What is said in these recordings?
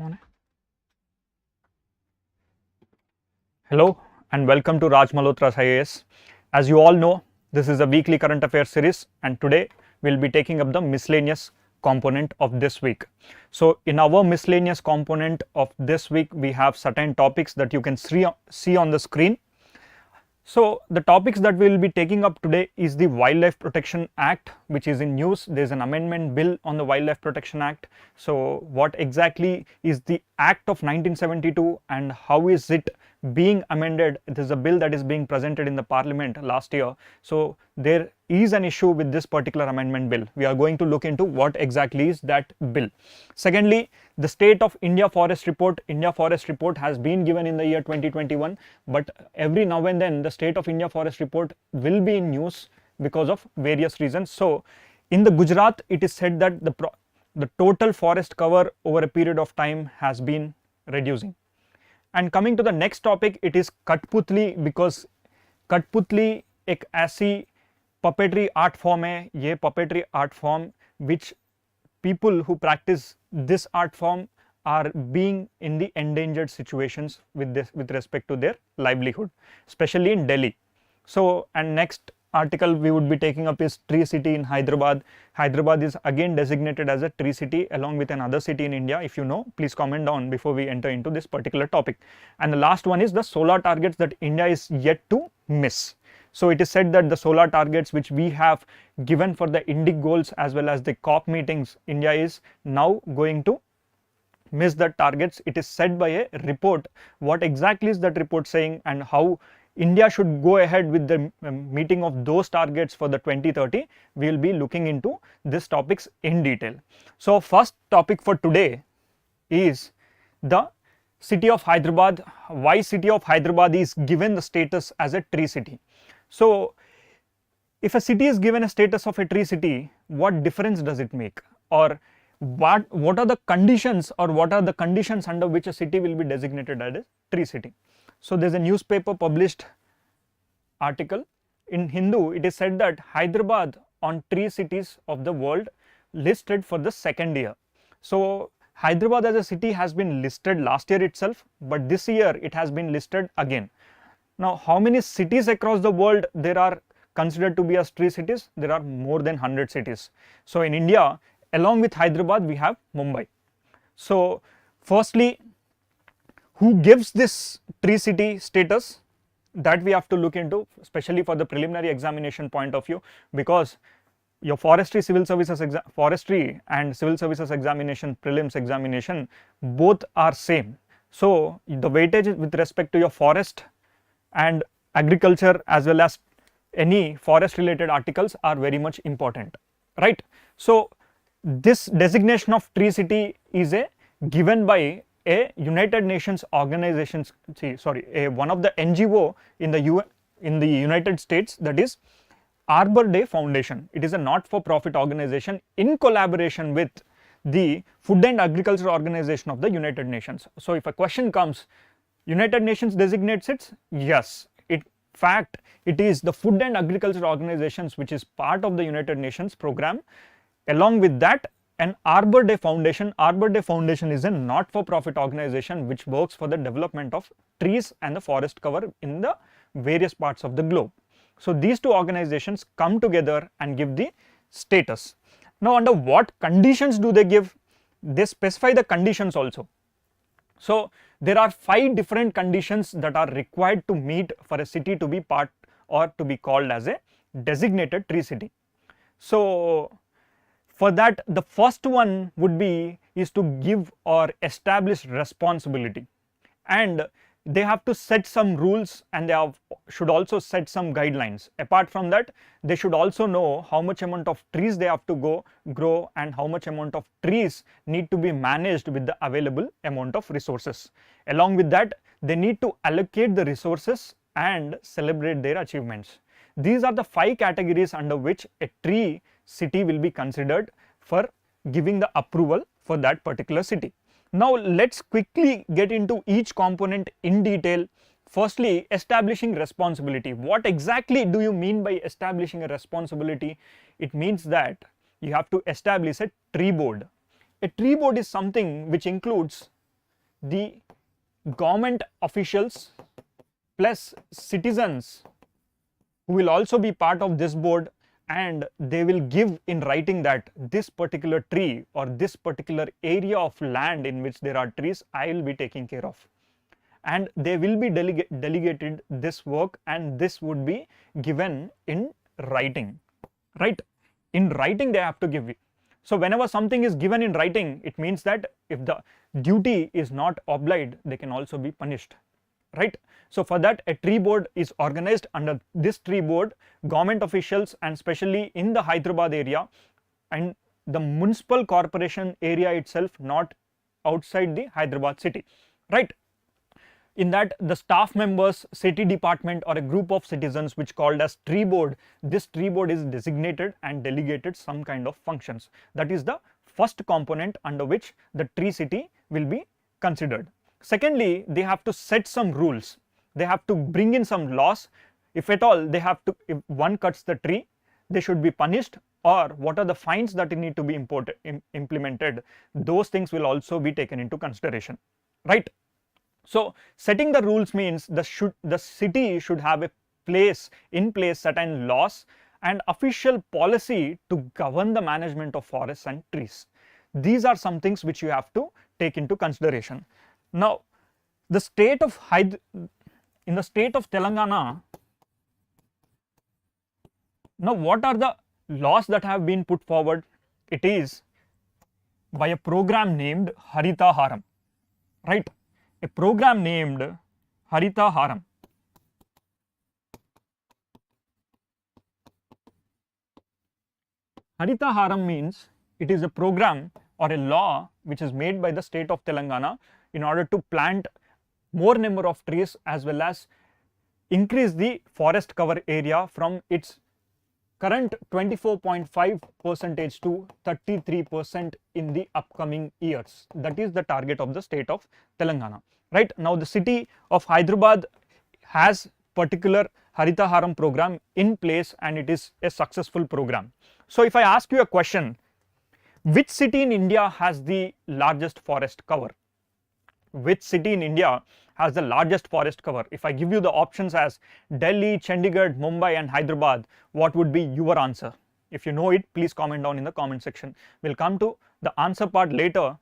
On. Hello and welcome to Raj Malhotra's IAS. As you all know, this is a weekly current affairs series, and today we'll be taking up the miscellaneous component of this week. So in our miscellaneous component of this week, we have certain topics that you can see on the screen. So the topics that we will be taking up today is the Wildlife Protection Act, which is in news. There is an amendment bill on the Wildlife Protection Act. So what exactly is the Act of 1972 and how is it being amended? It is a bill that is being presented in the Parliament last year. So there is an issue with this particular amendment bill. We are going to look into what exactly is that bill. Secondly, the State of India Forest Report. India Forest Report has been given in the year 2021, but every now and then the State of India Forest Report will be in news because of various reasons. So in the Gujarat, it is said that the total forest cover over a period of time has been reducing. And coming to the next topic, it is Katputali, because Katputali एक ऐसी puppetry art form है, ये puppetry art form which people who practice this art form are being in the endangered situations with respect to their livelihood, especially in Delhi. So, and next article we would be taking up is Tree City in Hyderabad. Hyderabad is again designated as a tree city along with another city in India. If you know, please comment down before we enter into this particular topic. And the last one is the solar targets that India is yet to miss. So it is said that the solar targets which we have given for the Indic goals as well as the COP meetings, India is now going to miss the targets. It is said by a report. What exactly is that report saying and how India should go ahead with the meeting of those targets for the 2030? We will be looking into these topics in detail. So first topic for today is the city of Hyderabad. Why city of Hyderabad is given the status as a tree city? So if a city is given a status of a tree city, what difference does it make? Or what are the conditions, or what are the conditions under which a city will be designated as a tree city? So there's a newspaper published article in Hindu. It is said that Hyderabad on tree cities of the world listed for the second year. So Hyderabad as a city has been listed last year itself, but this year it has been listed again. Now, how many cities across the world there are considered to be as tree cities? There are more than 100 cities. So in India, along with Hyderabad, we have Mumbai. So firstly, who gives this tree city status? That we have to look into, especially for the preliminary examination point of view, because your forestry and civil services examination, prelims examination, both are same. So the weightage with respect to your forest and agriculture as well as any forest related articles are very much important, right? So this designation of tree city is given by a United Nations organization, one of the NGO in the United States, that is Arbor Day Foundation. It is a not-for-profit organization in collaboration with the Food and Agriculture Organization of the United Nations. So if a question comes, United Nations designates it? Yes. In fact, it is the Food and Agriculture Organizations which is part of the United Nations program. Along with that, an Arbor Day Foundation. Arbor Day Foundation is a not-for-profit organization which works for the development of trees and the forest cover in the various parts of the globe. So these two organizations come together and give the status. Now under what conditions do they give? They specify the conditions also. So there are 5 different conditions that are required to meet for a city to be part or to be called as a designated tree city. So for that, the first one would be is to give or establish responsibility, and they have to set some rules and they should also set some guidelines. Apart from that, they should also know how much amount of trees they have to grow and how much amount of trees need to be managed with the available amount of resources. Along with that, they need to allocate the resources and celebrate their achievements. These are the 5 categories under which a tree city will be considered for giving the approval for that particular city. Now let's quickly get into each component in detail. Firstly, establishing responsibility. What exactly do you mean by establishing a responsibility? It means that you have to establish a tree board. A tree board is something which includes the government officials plus citizens who will also be part of this board, and they will give in writing that this particular tree or this particular area of land in which there are trees I will be taking care of, and they will be delegated this work, and this would be given in writing, right? In writing they have to give it. So whenever something is given in writing, it means that if the duty is not obliged, they can also be punished, right? So for that, a tree board is organized. Under this tree board, government officials, and especially in the Hyderabad area and the municipal corporation area itself, not outside the Hyderabad city, right? In that, the staff members, city department, or a group of citizens which called as tree board, this tree board is designated and delegated some kind of functions. That is the first component under which the tree city will be considered. Secondly, they have to set some rules. They have to bring in some laws. If at all they have to, if one cuts the tree, they should be punished, or what are the fines that need to be implemented. Those things will also be taken into consideration, right? So setting the rules means the city should have a in place certain laws and official policy to govern the management of forests and trees. These are some things which you have to take into consideration. Now, in the state of Telangana, now what are the laws that have been put forward? It is by a program named Harita Haram, right? A program named Harita Haram. Harita Haram means it is a program or a law which is made by the state of Telangana in order to plant more number of trees as well as increase the forest cover area from its current 24.5% to 33% in the upcoming years. That is the target of the state of Telangana, right? Now the city of Hyderabad has particular Harita Haram program in place, and it is a successful program. So if I ask you a question, which city in India has the largest forest cover? Which city in India has the largest forest cover? If I give you the options as Delhi, Chandigarh, Mumbai and Hyderabad, what would be your answer? If you know it, please comment down in the comment section. We'll come to the answer part later.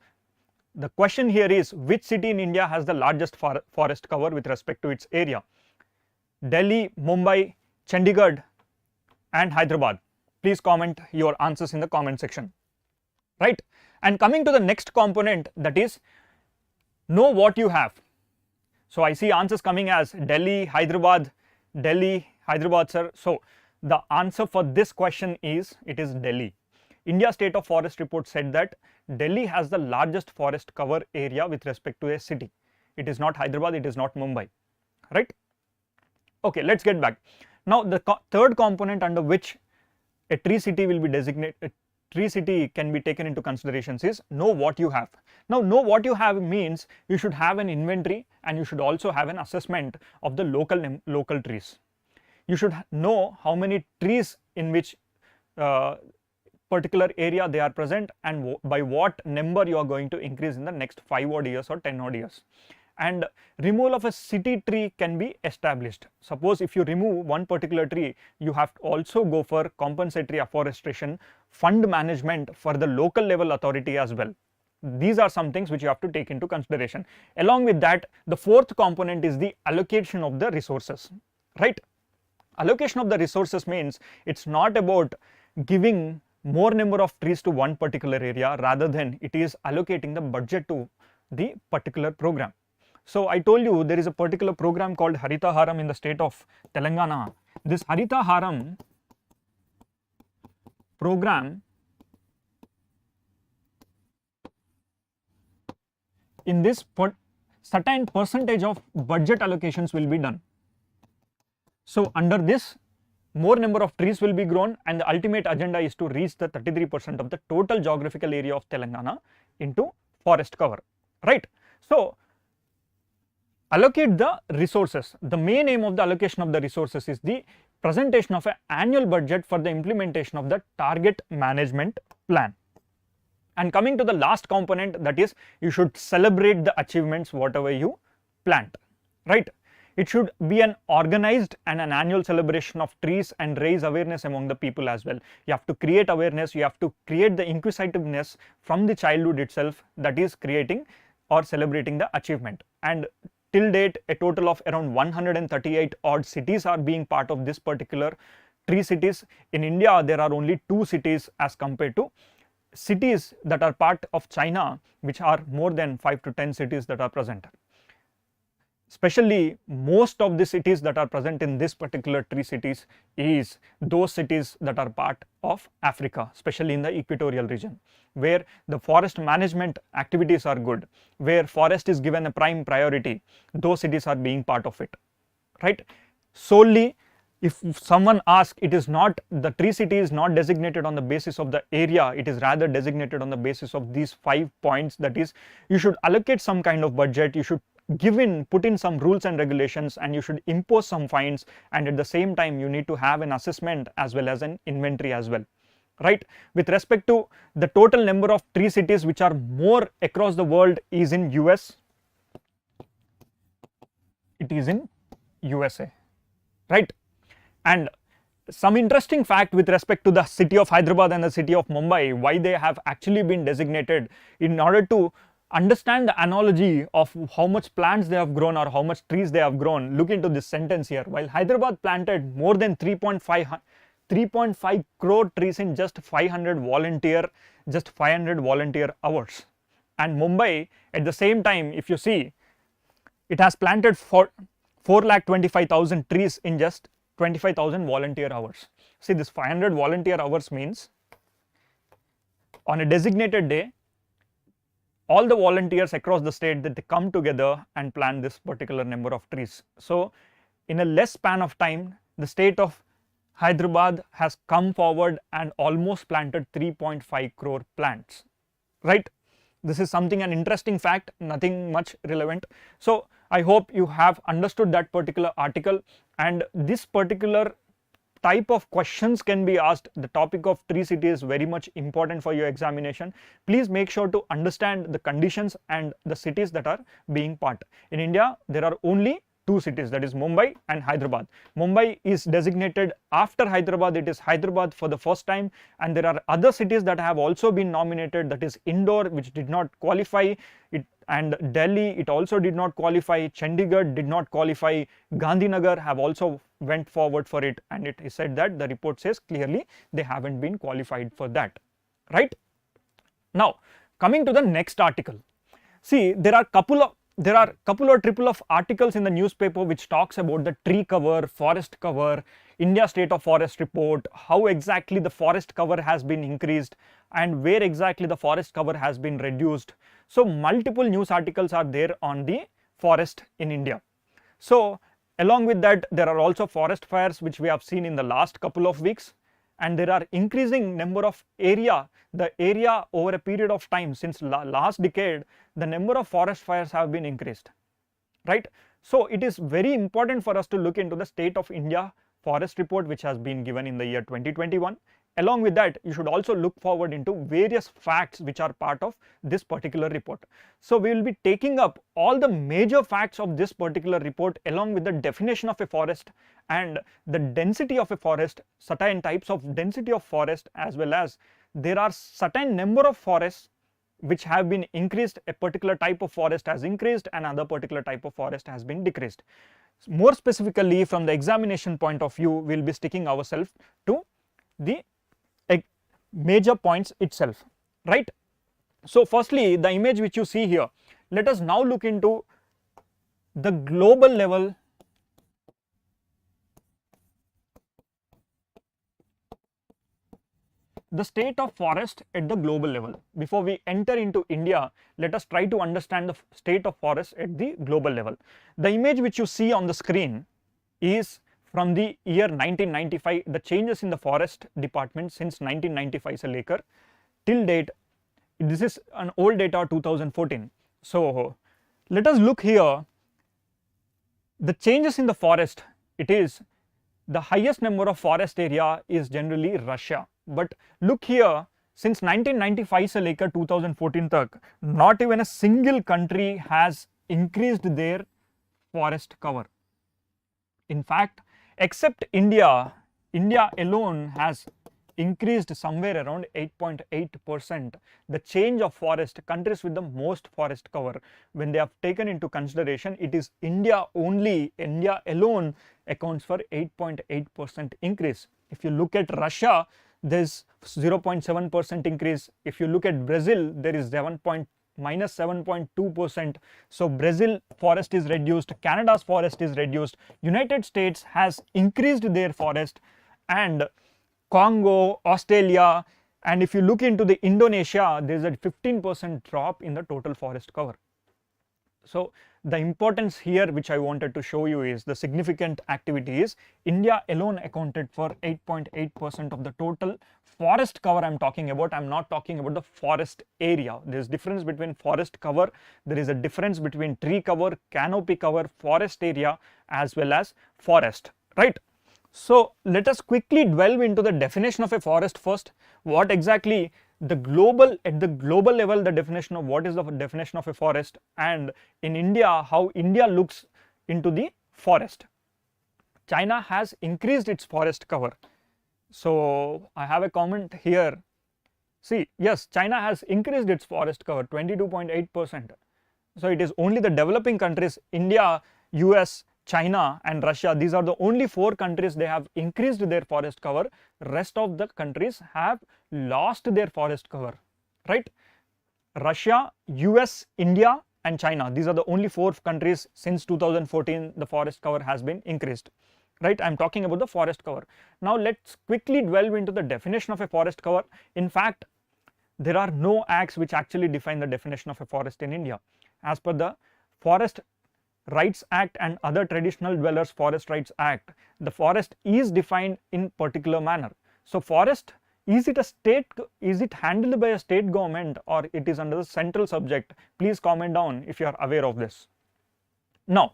The question here is, which city in India has the largest forest cover with respect to its area? Delhi, Mumbai, Chandigarh and Hyderabad. Please comment your answers in the comment section, right? And coming to the next component, that is know what you have. So I see answers coming as Delhi, Hyderabad, sir. So the answer for this question is, it is Delhi. India State of Forest report said that Delhi has the largest forest cover area with respect to a city. It is not Hyderabad, it is not Mumbai, right? Okay, let's get back. Now the third component under which a tree city will be designated, tree city can be taken into considerations is know what you have. Now know what you have means you should have an inventory, and you should also have an assessment of the local trees. You should know how many trees in which particular area they are present, and by what number you are going to increase in the next 5 odd years or 10 odd years. And removal of a city tree can be established. Suppose if you remove one particular tree, you have to also go for compensatory afforestation fund management for the local level authority as well. These are some things which you have to take into consideration. Along with that, the fourth component is the allocation of the resources, right? Allocation of the resources means it's not about giving more number of trees to one particular area, rather than it is allocating the budget to the particular program. So I told you there is a particular program called Harita Haram in the state of Telangana. This Harita Haram program, in this certain percentage of budget allocations will be done. So under this, more number of trees will be grown, and the ultimate agenda is to reach the 33% of the total geographical area of Telangana into forest cover, right? So allocate the resources. The main aim of the allocation of the resources is the presentation of an annual budget for the implementation of the target management plan. And coming to the last component, that is you should celebrate the achievements whatever you plant, right? It should be an organized and an annual celebration of trees and raise awareness among the people as well. You have to create awareness, you have to create the inquisitiveness from the childhood itself, that is creating or celebrating the achievement. And till date, a total of around 138 odd cities are being part of this particular tree cities. In India, there are only 2 cities as compared to cities that are part of China, which are more than 5 to 10 cities that are present. Especially most of the cities that are present in this particular tree cities is those cities that are part of Africa, especially in the equatorial region, where the forest management activities are good, where forest is given a prime priority. Those cities are being part of it, right? Solely, if someone asks, it is not, the tree city is not designated on the basis of the area, it is rather designated on the basis of these 5 points. That is, you should allocate some kind of budget, you should put in some rules and regulations, and you should impose some fines, and at the same time you need to have an assessment as well as an inventory as well, right? With respect to the total number of tree cities which are more across the world is in US, it is in USA, right? And some interesting fact with respect to the city of Hyderabad and the city of Mumbai, why they have actually been designated, in order to understand the analogy of how much plants they have grown or how much trees they have grown. Look into this sentence here. While Hyderabad planted more than 3.5 crore trees in just 500 volunteer hours, and Mumbai at the same time, if you see, it has planted 4,25,000 trees in just 25,000 volunteer hours. See, this 500 volunteer hours means on a designated day, all the volunteers across the state, that they come together and plant this particular number of trees. So in a less span of time, the state of Hyderabad has come forward and almost planted 3.5 crore plants, right? This is something, an interesting fact, nothing much relevant. So I hope you have understood that particular article, and this particular type of questions can be asked. The topic of tree city is very much important for your examination. Please make sure to understand the conditions and the cities that are being part. In India, there are only 2 cities, that is Mumbai and Hyderabad. Mumbai is designated after Hyderabad, it is Hyderabad for the first time, and there are other cities that have also been nominated, that is Indore, which did not qualify, and Delhi, it also did not qualify, Chandigarh did not qualify, Gandhinagar have also went forward for it, and it is said that the report says clearly they haven't been qualified for that, right? Now coming to the next article, see, there are couple or triple of articles in the newspaper which talks about the tree cover, forest cover, India State of Forest report, how exactly the forest cover has been increased and where exactly the forest cover has been reduced. So multiple news articles are there on the forest in India. So along with that, there are also forest fires which we have seen in the last couple of weeks, and there are increasing number of the area over a period of time since last decade, the number of forest fires have been increased, right? So it is very important for us to look into the State of India Forest report which has been given in the year 2021. Along with that, you should also look forward into various facts which are part of this particular report. So we will be taking up all the major facts of this particular report along with the definition of a forest and the density of a forest, certain types of density of forest, as well as there are certain number of forests which have been increased, a particular type of forest has increased and another particular type of forest has been decreased. More specifically, from the examination point of view, we will be sticking ourselves to the major points itself, right? So firstly, the image which you see here, let us now look into the global level the state of forest at the global level. Before we enter into India, let us try to understand the state of forest at the global level. The image which you see on the screen is from the year 1995, the changes in the forest department since 1995 se lekar till date. This is an old data, 2014. So let us look here. The changes in the forest, it is the highest number of forest area is generally Russia. But look here, since 1995 से लेकर 2014 तक not even a single country has increased their forest cover. In fact, except India, India alone has increased somewhere around 8.8%. The change of forest, countries with the most forest cover, when they have taken into consideration, it is India only, India alone accounts for 8.8% increase. If you look at Russia, there is 0.7% increase. If you look at Brazil, there is minus 7.2%. So Brazil forest is reduced, Canada's forest is reduced, United States has increased their forest, and Congo, Australia, and if you look into the Indonesia, there is a 15% drop in the total forest cover. So the importance here which I wanted to show you is the significant activity is India alone accounted for 8.8% of the total forest cover I am talking about. I am not talking about the forest area. There is difference between forest cover, there is a difference between tree cover, canopy cover, forest area as well as forest, right? So let us quickly delve into the definition of a forest first. What exactly at the global level, the definition of what is the definition of a forest, and in India how India looks into the forest. China has increased its forest cover. So I have a comment here. See, yes, China has increased its forest cover 22.8%. So it is only the developing countries, India, US, China and Russia, these are the only 4 countries they have increased their forest cover. Rest of the countries have lost their forest cover, right? Russia, US, India and China, these are the only 4 countries since 2014 the forest cover has been increased, right? I am talking about the forest cover. Now let's quickly delve into the definition of a forest cover. In fact, there are no acts which actually define the definition of a forest in India. As per the Forest Rights Act and other Traditional Dwellers Forest Rights Act, the forest is defined in particular manner. So forest, is it handled by a state government or it is under the central subject? Please comment down if you are aware of this. Now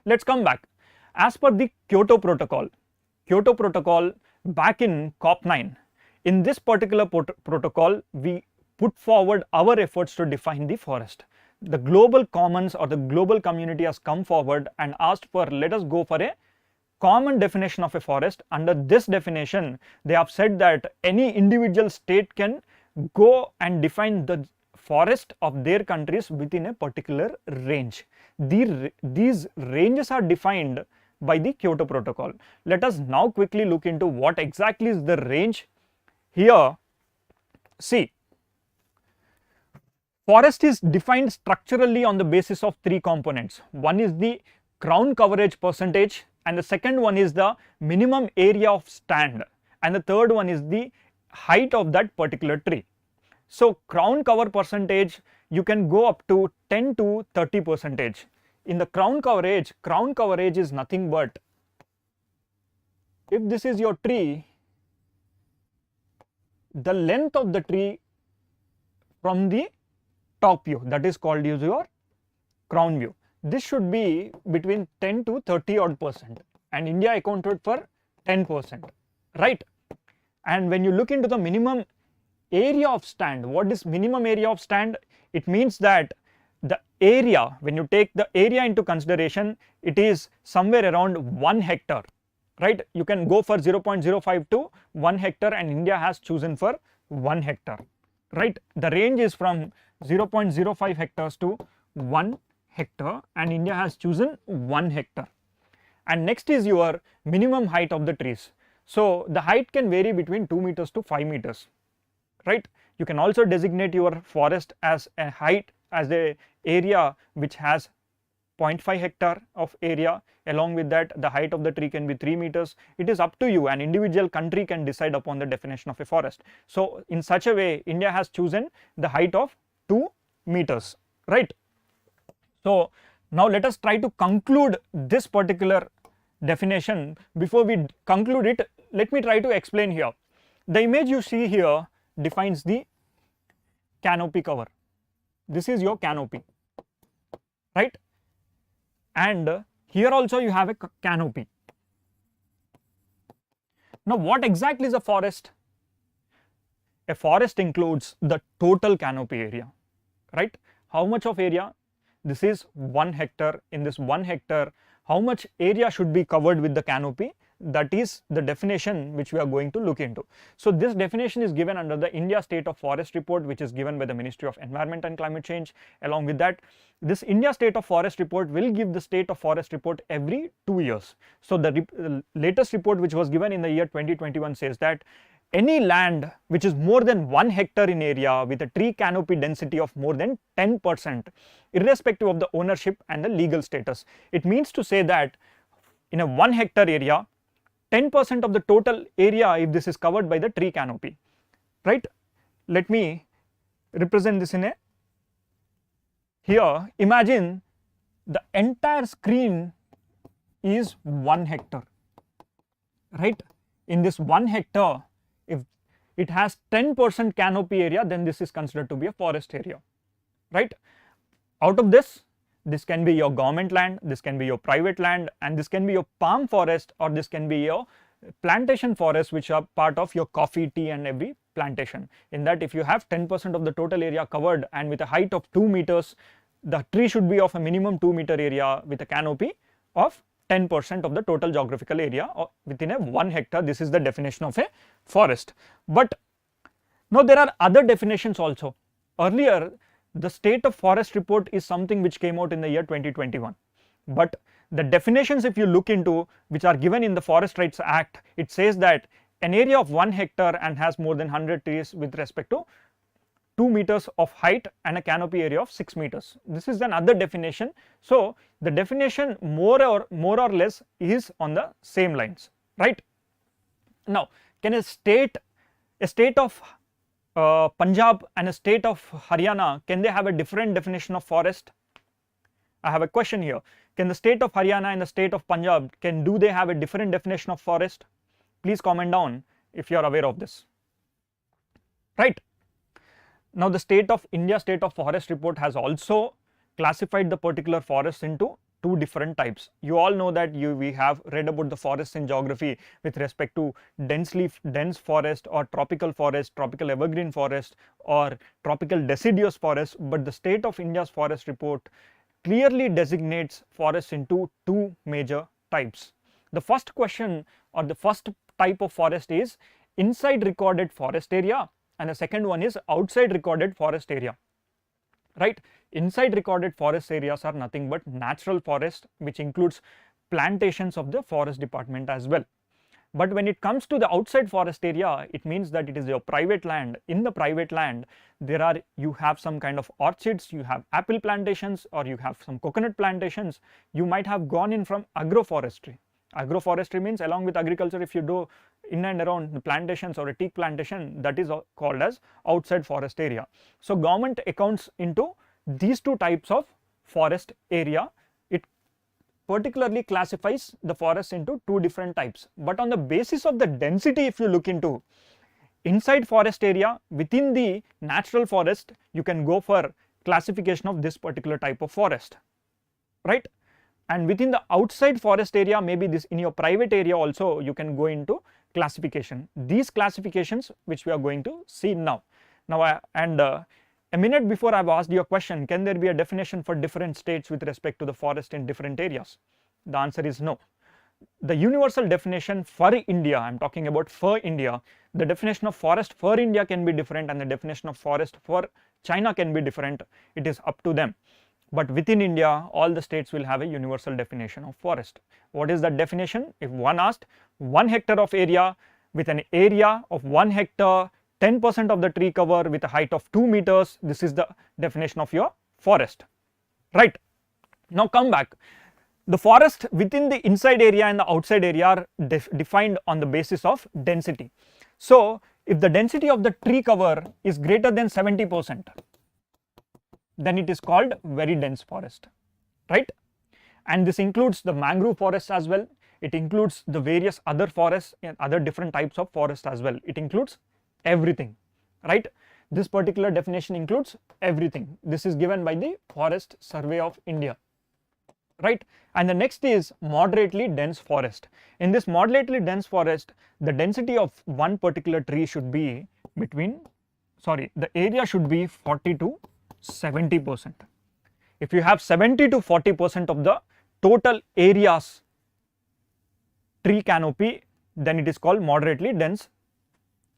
let's come back. As per the Kyoto Protocol back in COP9, in this particular protocol we put forward our efforts to define the forest. The global commons or the global community has come forward and asked for, let us go for a common definition of a forest. Under this definition, they have said that any individual state can go and define the forest of their countries within a particular range. These ranges are defined by the Kyoto Protocol. Let us now quickly look into what exactly is the range. Here, see, forest is defined structurally on the basis of 3 components. One is the crown coverage percentage, and the second one is the minimum area of stand, and the third one is the height of that particular tree. So crown cover percentage, you can go up to 10 to 30%. In the crown coverage is nothing but, if this is your tree, the length of the tree from the top view, that is called as your crown view. This should be between 10 to 30 odd percent, and India accounted for 10%, right? And when you look into the minimum area of stand, what is minimum area of stand? It means that the area, when you take the area into consideration, it is somewhere around 1 hectare, right? You can go for 0.05 to 1 hectare, and India has chosen for 1 hectare, right? The range is from 0.05 hectares to 1 hectare, and India has chosen 1 hectare. And next is your minimum height of the trees. So the height can vary between 2 meters to 5 meters, right? You can also designate your forest as a height, as a area which has 0.5 hectare of area. Along with that, the height of the tree can be 3 meters. It is up to you. An individual country can decide upon the definition of a forest. So in such a way, India has chosen the height of 2 meters, right? So now let us try to conclude this particular definition. Before we conclude it, let me try to explain here. The image you see here defines the canopy cover. This is your canopy, right? And here also you have a canopy. Now what exactly is a forest? a forest includes the total canopy area, right? How much of area? This is 1 hectare. In this 1 hectare, how much area should be covered with the canopy? That is the definition which we are going to look into. So this definition is given under the India State of Forest report, which is given by the Ministry of Environment and Climate Change. Along with that, this India State of Forest report will give the State of Forest report every 2 years. So the latest report which was given in the year 2021 says that any land which is more than 1 hectare in area with a tree canopy density of more than 10%, irrespective of the ownership and the legal status. It means to say that in a 1 hectare area, 10% of the total area, if this is covered by the tree canopy, right? Let me represent this in a, here imagine the entire screen is 1 hectare, right? In this 1 hectare, if it has 10% canopy area, then this is considered to be a forest area, right? Out of this can be your government land, this can be your private land, and this can be your palm forest, or this can be your plantation forest, which are part of your coffee, tea and every plantation. In that, if you have 10% of the total area covered and with a height of 2 meters, the tree should be of a minimum 2 meter area with a canopy of 10% of the total geographical area within a 1 hectare. This is the definition of a forest. But now there are other definitions also. Earlier, the State of Forest report is something which came out in the year 2021, but the definitions, if you look into, which are given in the Forest Rights Act, it says that an area of 1 hectare and has more than 100 trees with respect to 2 meters of height and a canopy area of 6 meters. This is another definition. So the definition more or less is on the same lines, right? Now, can a state of Punjab and a state of Haryana, can they have a different definition of forest? I have a question here. Can the state of Haryana and the state of Punjab, do they have a different definition of forest? Please comment down if you are aware of this, right? Now the India State of Forest report has also classified the particular forests into 2 different types. You all know that we have read about the forests in geography with respect to dense forest or tropical evergreen forest or tropical deciduous forest, but the State of India's Forest report clearly designates forests into 2 major types. The first question or the first type of forest is inside recorded forest area, and the second one is outside recorded forest area, right? Inside recorded forest areas are nothing but natural forest, which includes plantations of the forest department as well. But when it comes to the outside forest area, it means that it is your private land. In the private land, you have some kind of orchards, you have apple plantations, or you have some coconut plantations. You might have gone in from agroforestry. Agroforestry means along with agriculture, if you do in and around the plantations or a teak plantation, that is called as outside forest area. So government accounts into these 2 types of forest area. It particularly classifies the forest into 2 different types, but on the basis of the density, if you look into inside forest area within the natural forest, you can go for classification of this particular type of forest, right? And within the outside forest area, maybe this in your private area also, you can go into classification. These classifications which we are going to see now. A minute before I've asked you a question, can there be a definition for different states with respect to the forest in different areas? The answer is no. The universal definition for India, I'm talking about for India, the definition of forest for India can be different and the definition of forest for China can be different. It is up to them. But within India, all the states will have a universal definition of forest. What is that definition? If one asked, 1 hectare of area with an area of 1 hectare, 10% of the tree cover with a height of 2 meters, this is the definition of your forest, right? Now come back. The forest within the inside area and the outside area are defined on the basis of density. So if the density of the tree cover is greater than 70%, then it is called very dense forest, right? And this includes the mangrove forests as well. It includes the various other forests and other different types of forest as well. It includes everything, right? This particular definition includes everything. This is given by the Forest Survey of India, right? And the next is moderately dense forest. In this moderately dense forest, the density of one particular tree should be between sorry, the area should be 40 to 70%. If you have 70 to 40% of the total areas tree canopy, then it is called moderately dense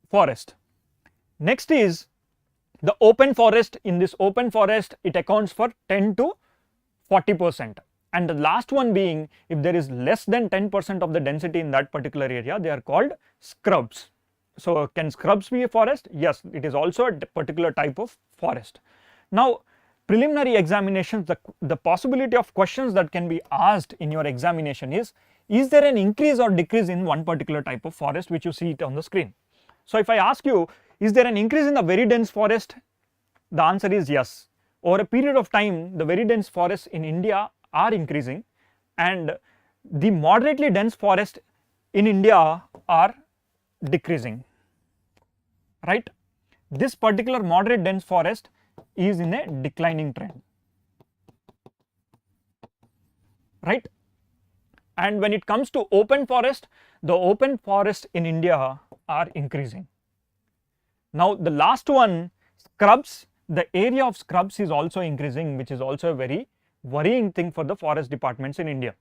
forest. Next is the open forest. In this open forest, it accounts for 10 to 40%. And the last one being, if there is less than 10% of the density in that particular area, they are called scrubs. So can scrubs be a forest? Yes, it is also a particular type of forest. Now, preliminary examinations, the possibility of questions that can be asked in your examination is there an increase or decrease in one particular type of forest, which you see it on the screen. So if I ask you, is there an increase in the very dense forest? The answer is yes. Over a period of time, the very dense forests in India are increasing, and the moderately dense forests in India are decreasing, right? This particular moderate dense forest is in a declining trend, right? And when it comes to open forest, the open forests in India are increasing. Now the last one, scrubs, the area of scrubs is also increasing, which is also a very worrying thing for the forest departments in India,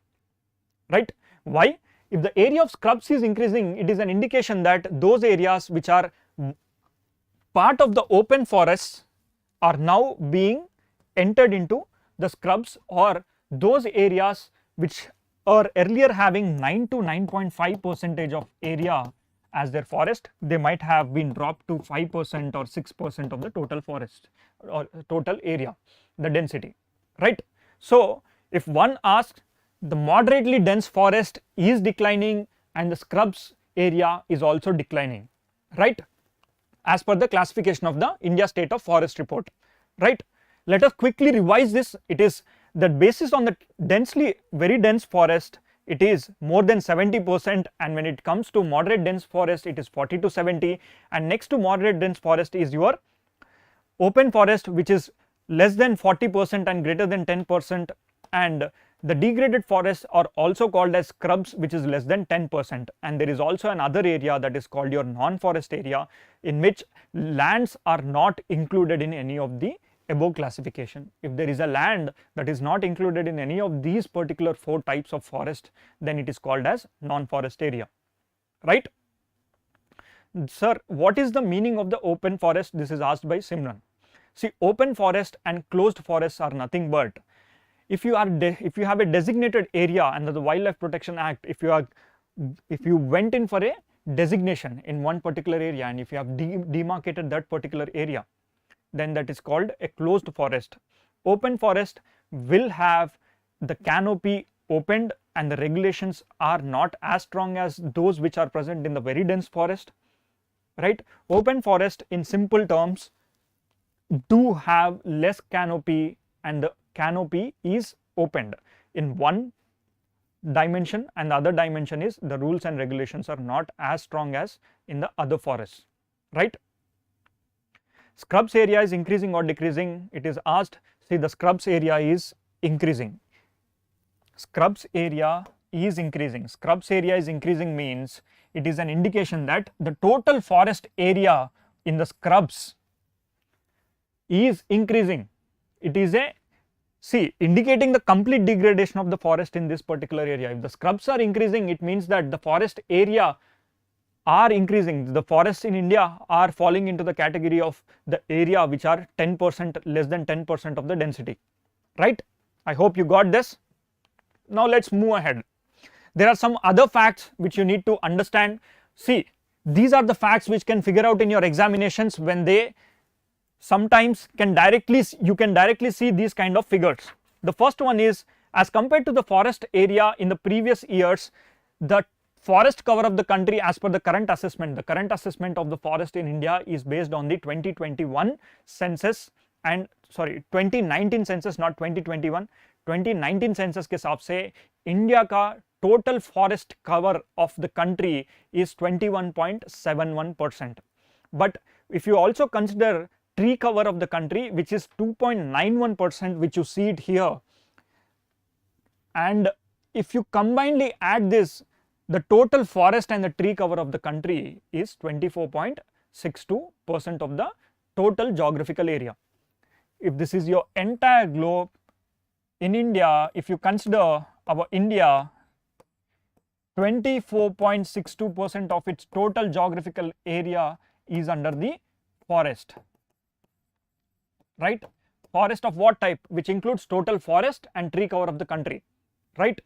right? Why? If the area of scrubs is increasing, it is an indication that those areas which are part of the open forests are now being entered into the scrubs, or those areas which are earlier having 9 to 9.5% of area as their forest, they might have been dropped to 5% or 6% of the total forest or total area, the density, right? So if one asks, the moderately dense forest is declining and the scrubs area is also declining, right? As per the classification of the India State of Forest report, right? Let us quickly revise this. It is that basis on the very dense forest, it is more than 70%, and when it comes to moderate dense forest, it is 40 to 70, and next to moderate dense forest is your open forest, which is less than 40% and greater than 10%, and the degraded forests are also called as scrubs, which is less than 10%. And there is also another area that is called your non-forest area, in which lands are not included in any of the above classification. If there is a land that is not included in any of these particular 4 types of forest, then it is called as non-forest area, right? Sir, what is the meaning of the open forest? This is asked by Simran. See, open forest and closed forests are nothing but, if you have a designated area under the Wildlife Protection Act, if you went in for a designation in one particular area, and if you have demarcated that particular area, then that is called a closed forest. Open forest will have the canopy opened, and the regulations are not as strong as those which are present in the very dense forest, right? Open forest, in simple terms, do have less canopy, and the canopy is opened in one dimension, and the other dimension is the rules and regulations are not as strong as in the other forests, right? Scrubs area is increasing or decreasing? It is asked. See, the scrubs area is increasing. Scrubs area is increasing. Scrubs area is increasing means it is an indication that the total forest area in the scrubs is increasing. It is a, see, indicating the complete degradation of the forest in this particular area. If the scrubs are increasing, it means that the forest area are increasing. The forests in India are falling into the category of the area which are 10%, less than 10% of the density, right? I hope you got this. Now let's move ahead. There are some other facts which you need to understand. See, these are the facts which can figure out in your examinations when they sometimes you can directly see these kind of figures. The first one is, as compared to the forest area in the previous years, the forest cover of the country as per the current assessment of the forest in India is based on the 2021 census, and sorry, 2019 census, not 2021, 2019 census के हिसाब से India का total forest cover of the country is 21.71%. But if you also consider tree cover of the country, which is 2.91%, which you see it here, and if you combinedly add this, the total forest and the tree cover of the country is 24.62% of the total geographical area. If this is your entire globe, in India, if you consider our India, 24.62% of its total geographical area is under the forest, right? Forest of what type? Which includes total forest and tree cover of the country, right?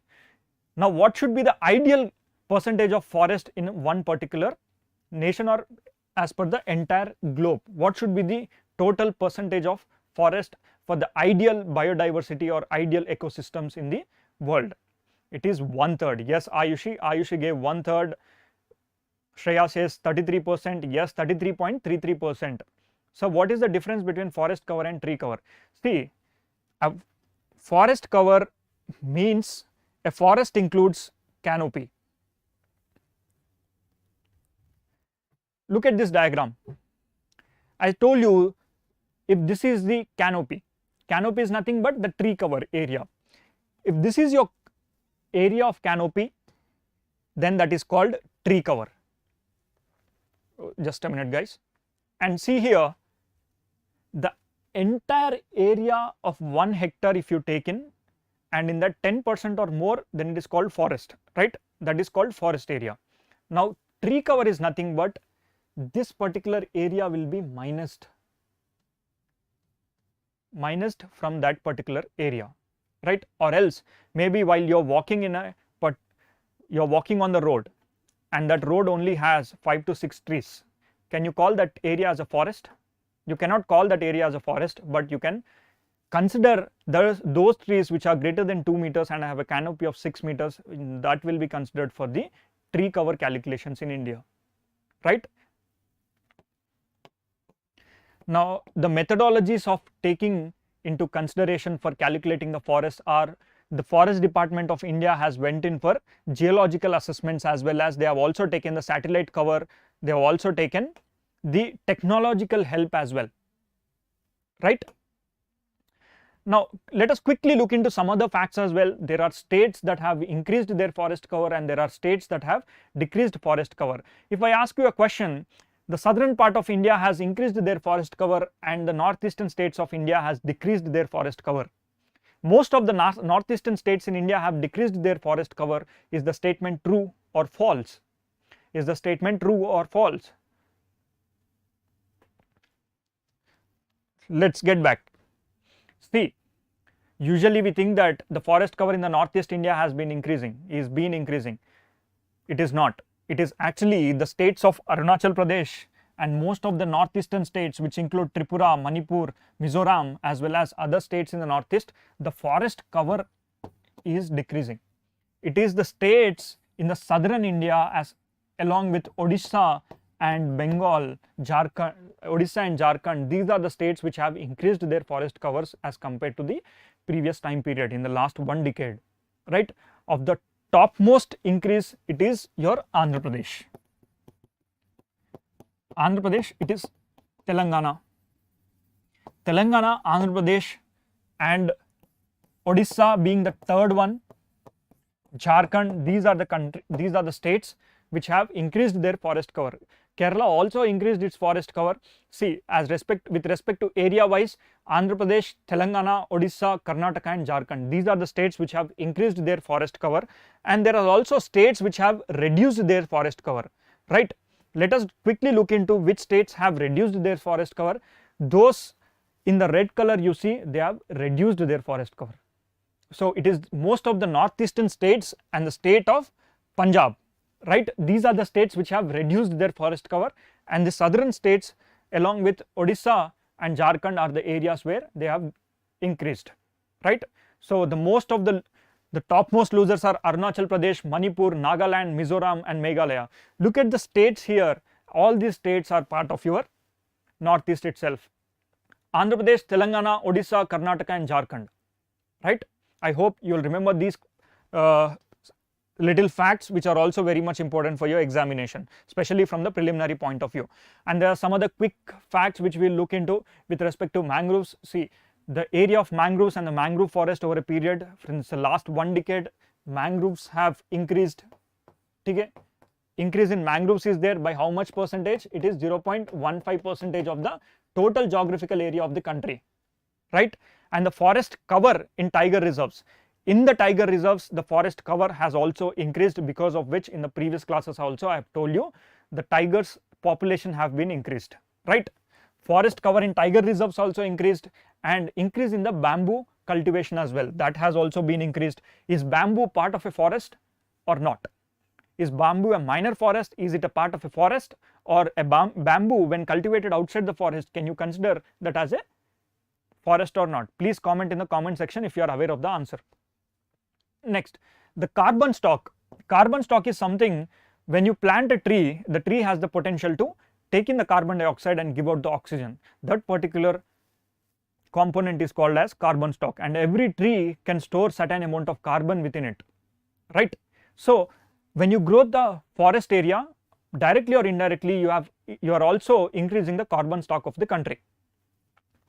Now, what should be the ideal percentage of forest in one particular nation or as per the entire globe? What should be the total percentage of forest for the ideal biodiversity or ideal ecosystems in the world? It is 1/3. Yes, Ayushi gave 1/3. Shreya says 33%. Yes, 33.33%. So what is the difference between forest cover and tree cover? See, a forest cover means a forest includes canopy. Look at this diagram. I told you, if this is the canopy, canopy is nothing but the tree cover area. If this is your area of canopy, then that is called tree cover. Just a minute, guys. And see here, the entire area of 1 hectare if you take in, and in that 10% or more, then it is called forest, right? That is called forest area. Now, tree cover is nothing but this particular area will be minused from that particular area, right? Or else maybe while you're walking you're walking on the road and that road only has 5 to 6 trees. Can you call that area as a forest? You cannot call that area as a forest, but you can consider those trees which are greater than 2 meters and have a canopy of 6 meters, that will be considered for the tree cover calculations in India, right? Now, the methodologies of taking into consideration for calculating the forest are, the Forest Department of India has went in for geological assessments, as well as they have also taken the satellite cover, they have also taken the technological help as well, right? Now, let us quickly look into some other facts as well. There are states that have increased their forest cover and there are states that have decreased forest cover. If I ask you a question, the southern part of India has increased their forest cover and the northeastern states of India has decreased their forest cover. Most of the northeastern states in India have decreased their forest cover. Is the statement true or false? Is the statement true or false? Let's get back. See, usually we think that the forest cover in the northeast India has been increasing, It is not. It is actually the states of Arunachal Pradesh and most of the northeastern states, which include Tripura, Manipur, Mizoram, as well as other states in the northeast, the forest cover is decreasing. It is the states in the southern India, as along with Odisha and Bengal, Odisha and Jharkhand, these are the states which have increased their forest covers as compared to the previous time period in the last 1 decade, right? Of the topmost increase, it is your Andhra Pradesh. Andhra Pradesh, it is Telangana, Andhra Pradesh and Odisha being the third one, Jharkhand, these are the states which have increased their forest cover. Kerala also increased its forest cover. See, with respect to area wise, Andhra Pradesh, Telangana, Odisha, Karnataka and Jharkhand, these are the states which have increased their forest cover, and there are also states which have reduced their forest cover, right? Let us quickly look into which states have reduced their forest cover. Those in the red color you see, they have reduced their forest cover. So it is most of the northeastern states and the state of Punjab, right? These are the states which have reduced their forest cover, and the southern states along with Odisha and Jharkhand are the areas where they have increased, right? So the most of the topmost losers are Arunachal Pradesh, Manipur, Nagaland, Mizoram and Meghalaya. Look at the states here. All these states are part of your northeast itself. Andhra Pradesh, Telangana, Odisha, Karnataka and Jharkhand, right? I hope you will remember these little facts which are also very much important for your examination, especially from the preliminary point of view. And there are some other quick facts which we will look into with respect to mangroves. See, the area of mangroves and the mangrove forest over a period since the last 1 decade, mangroves have increased. Okay? Increase in mangroves is there by how much percentage? It is 0.15% of the total geographical area of the country, right? And the forest cover in tiger reserves. In the tiger reserves, the forest cover has also increased, because of which in the previous classes also I have told you the tigers population have been increased, right? Forest cover in tiger reserves also increased, and increase in the bamboo cultivation as well, that has also been increased. Is bamboo part of a forest or not? Is bamboo a minor forest? Is it a part of a forest? Or a bamboo when cultivated outside the forest, can you consider that as a forest or not? Please comment in the comment section if you are aware of the answer. Next, the carbon stock. Carbon stock is something when you plant a tree, the tree has the potential to take in the carbon dioxide and give out the oxygen. That particular component is called as carbon stock, and every tree can store certain amount of carbon within it, right? So when you grow the forest area, directly or indirectly you are also increasing the carbon stock of the country,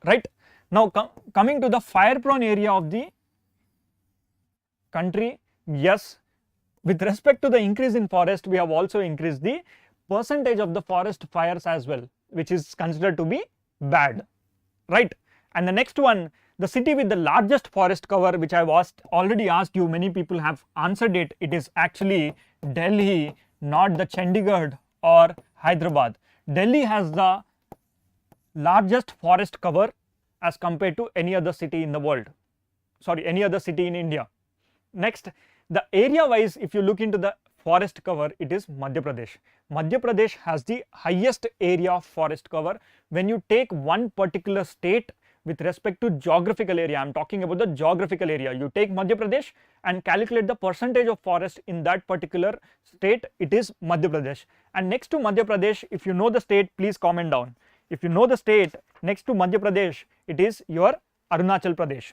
right? Now coming to the fire prone area of the country, yes, with respect to the increase in forest, we have also increased the percentage of the forest fires as well, which is considered to be bad, right? And the next one, the city with the largest forest cover, which I have already asked you, many people have answered it. It is actually Delhi, not the Chandigarh or Hyderabad. Delhi has the largest forest cover as compared to any other city in the world, sorry, any other city in India. Next, the area wise, if you look into the forest cover, it is Madhya Pradesh. Madhya Pradesh has the highest area of forest cover. When you take one particular state with respect to geographical area, I am talking about the geographical area, you take Madhya Pradesh and calculate the percentage of forest in that particular state, it is Madhya Pradesh. And next to Madhya Pradesh, if you know the state, please comment down. If you know the state next to Madhya Pradesh, it is your Arunachal Pradesh.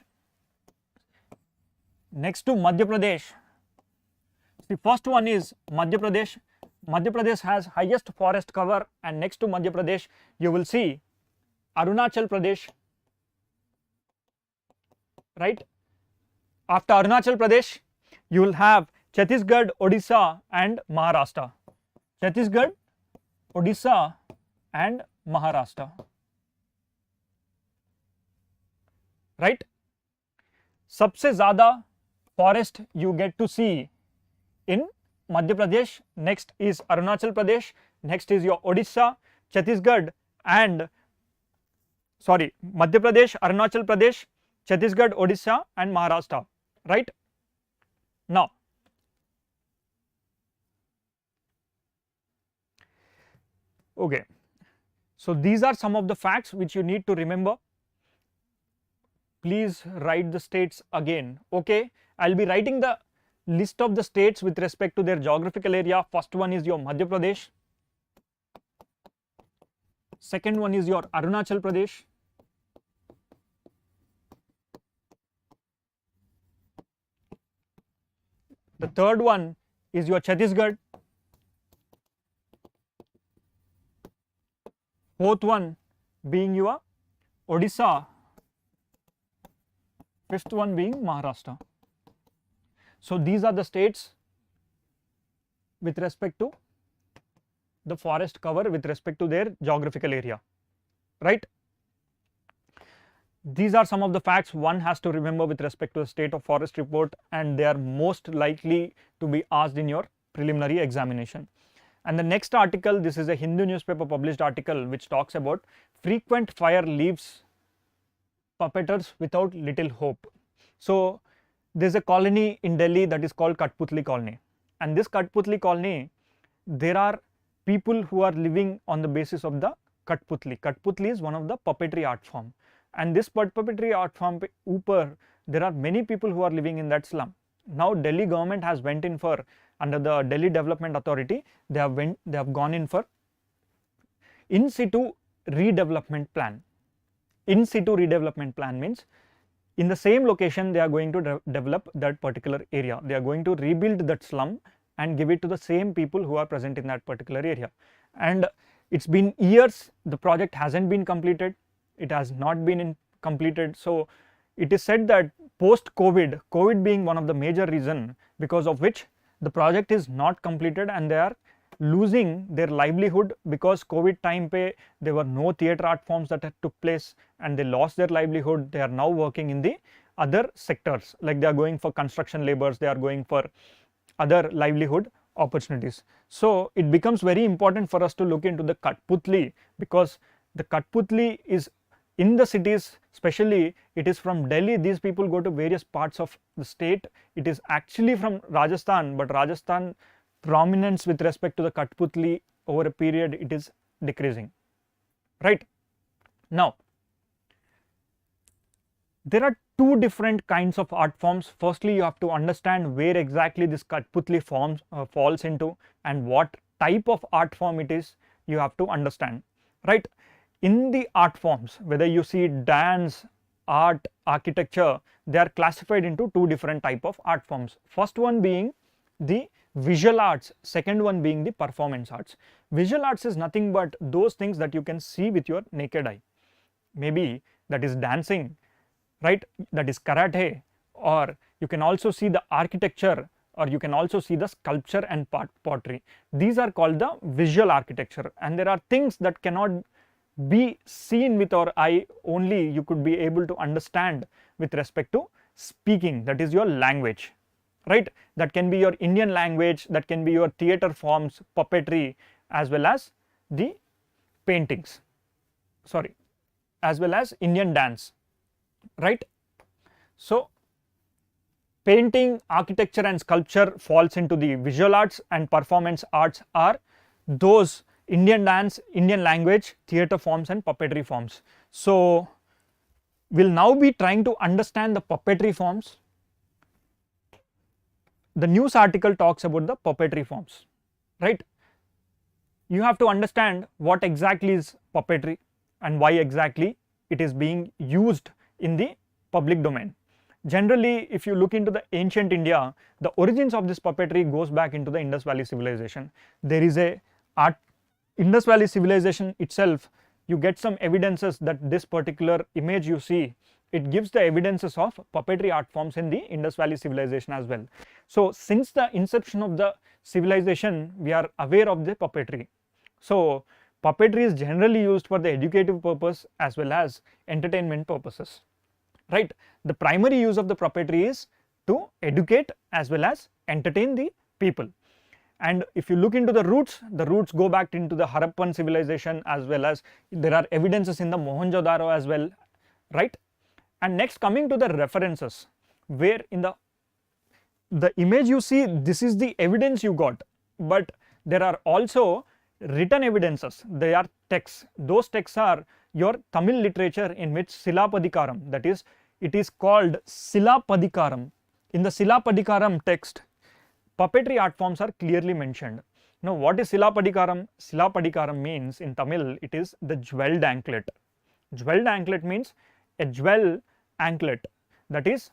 Next to Madhya Pradesh, the first one is Madhya Pradesh. Madhya Pradesh has highest forest cover, and next to Madhya Pradesh you will see Arunachal Pradesh, right? After Arunachal Pradesh you will have Chhattisgarh, Odisha and Maharashtra. Chhattisgarh, Odisha and Maharashtra, right? सबसे ज़्यादा forest you get to see in Madhya Pradesh, next is Arunachal Pradesh, next is your Odisha, Chhattisgarh and sorry, Madhya Pradesh, Arunachal Pradesh, Chhattisgarh, Odisha and Maharashtra, right? Now, okay, so these are some of the facts which you need to remember. Please write the states again, okay? I will be writing the list of the states with respect to their geographical area. First one is your Madhya Pradesh, second one is your Arunachal Pradesh, the third one is your Chhattisgarh, fourth one being your Odisha, fifth one being Maharashtra. So these are the states with respect to the forest cover with respect to their geographical area, right? These are some of the facts one has to remember with respect to the state of forest report, and they are most likely to be asked in your preliminary examination. And the next article, this is a Hindu newspaper published article which talks about frequent fire leaves puppeteers without little hope. So there is a colony in Delhi that is called Katputali colony, and this Katputali colony, there are people who are living on the basis of the Katputali. Katputali is one of the puppetry art form, and this puppetry art form upar, there are many people who are living in that slum. Now Delhi government has went in for, under the Delhi Development Authority, they have gone in for in situ redevelopment plan. In situ redevelopment plan means in the same location they are going to develop that particular area. They are going to rebuild that slum and give it to the same people who are present in that particular area. And it's been years, the project hasn't been completed, it has not been completed. So it is said that post COVID being one of the major reason because of which the project is not completed, and they are losing their livelihood because COVID time pe there were no theatre art forms that had took place and they lost their livelihood. They are now working in the other sectors, like they are going for construction laborers, they are going for other livelihood opportunities. So it becomes very important for us to look into the Katputali, because the Katputali is in the cities, especially it is from Delhi. These people go to various parts of the state. It is actually from Rajasthan, but Rajasthan prominence with respect to the Katputali over a period it is decreasing, right? Now there are two different kinds of art forms. Firstly, you have to understand where exactly this Katputali forms falls into and what type of art form it is. You have to understand, right? In the art forms, whether you see dance, art, architecture, they are classified into two different type of art forms. First one being the visual arts, second one being the performance arts. Visual arts is nothing but those things that you can see with your naked eye. Maybe that is dancing, right? That is karate, or you can also see the architecture, or you can also see the sculpture and pottery. These are called the visual architecture, and there are things that cannot be seen with our eye, only you could be able to understand with respect to speaking, that is your language, right? That can be your Indian language, that can be your theatre forms, puppetry, as well as the paintings, sorry, as well as Indian dance, right? So painting, architecture and sculpture falls into the visual arts, and performance arts are those Indian dance, Indian language, theatre forms and puppetry forms. So we'll now be trying to understand the puppetry forms. The news article talks about the puppetry forms, right? You have to understand what exactly is puppetry and why exactly it is being used in the public domain. Generally, if you look into the ancient India, the origins of this puppetry goes back into the Indus Valley civilization. There is a Indus Valley civilization itself, you get some evidences that this particular image you see, it gives the evidences of puppetry art forms in the Indus Valley civilization as well. So since the inception of the civilization, we are aware of the puppetry. So puppetry is generally used for the educative purpose as well as entertainment purposes, right? The primary use of the puppetry is to educate as well as entertain the people. And if you look into the roots go back into the Harappan civilization, as well as there are evidences in the Mohenjo-daro as well, right? And next, coming to the references, where in the image you see, this is the evidence you got, but there are also written evidences. They are texts. Those texts are your Tamil literature, in which Silapadikaram, that is, it is called Silapadikaram. In the Silapadikaram text, puppetry art forms are clearly mentioned. Now what is Silapadikaram? Silapadikaram means in Tamil it is the jewelled anklet. Jewelled anklet means a jewel anklet, that is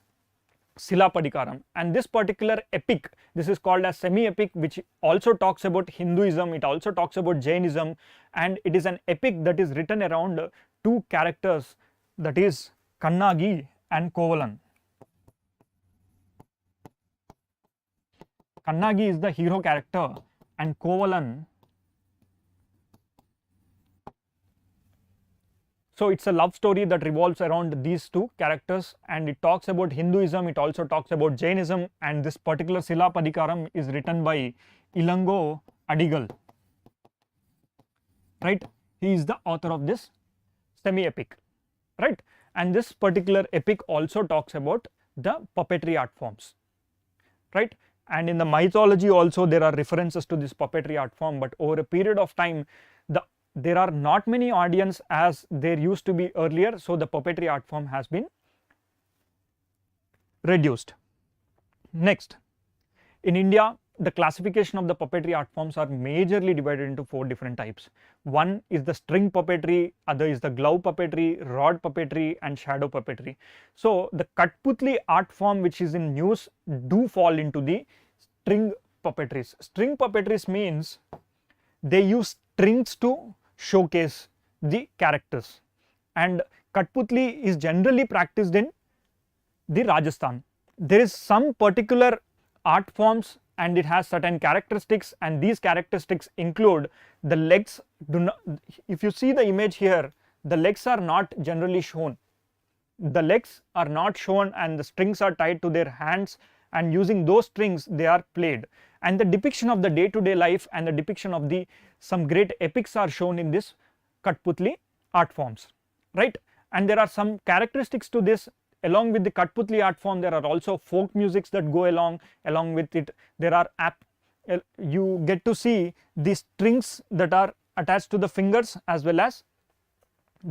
Silapadikaram. And this particular epic, this is called as semi-epic, which also talks about Hinduism, it also talks about Jainism, and it is an epic that is written around two characters, that is Kannagi and Kovalan. Kannagi is the hero character and Kovalan, so it's a love story that revolves around these two characters, and it talks about Hinduism, it also talks about Jainism, and this particular Silapadikaram is written by Ilango Adigal, right? He is the author of this semi-epic, right? And this particular epic also talks about the puppetry art forms, right? And in the mythology also there are references to this puppetry art form, but over a period of time there are not many audience as there used to be earlier, so the puppetry art form has been reduced. Next, in India, the classification of the puppetry art forms are majorly divided into 4 different types. One is the string puppetry, other is the glove puppetry, rod puppetry and shadow puppetry. So the Katputali art form which is in news do fall into the string puppetries. String puppetries means they use strings to showcase the characters, and Katputali is generally practiced in the Rajasthan. There is some particular art forms and it has certain characteristics, and these characteristics include the legs do not, if you see the image here, the legs are not generally shown. The legs are not shown and the strings are tied to their hands, and using those strings they are played, and the depiction of the day-to-day life and the depiction of the some great epics are shown in this Katputali art forms, right? And there are some characteristics to this. Along with the Katputali art form, there are also folk musics that go along with it. There are you get to see the strings that are attached to the fingers, as well as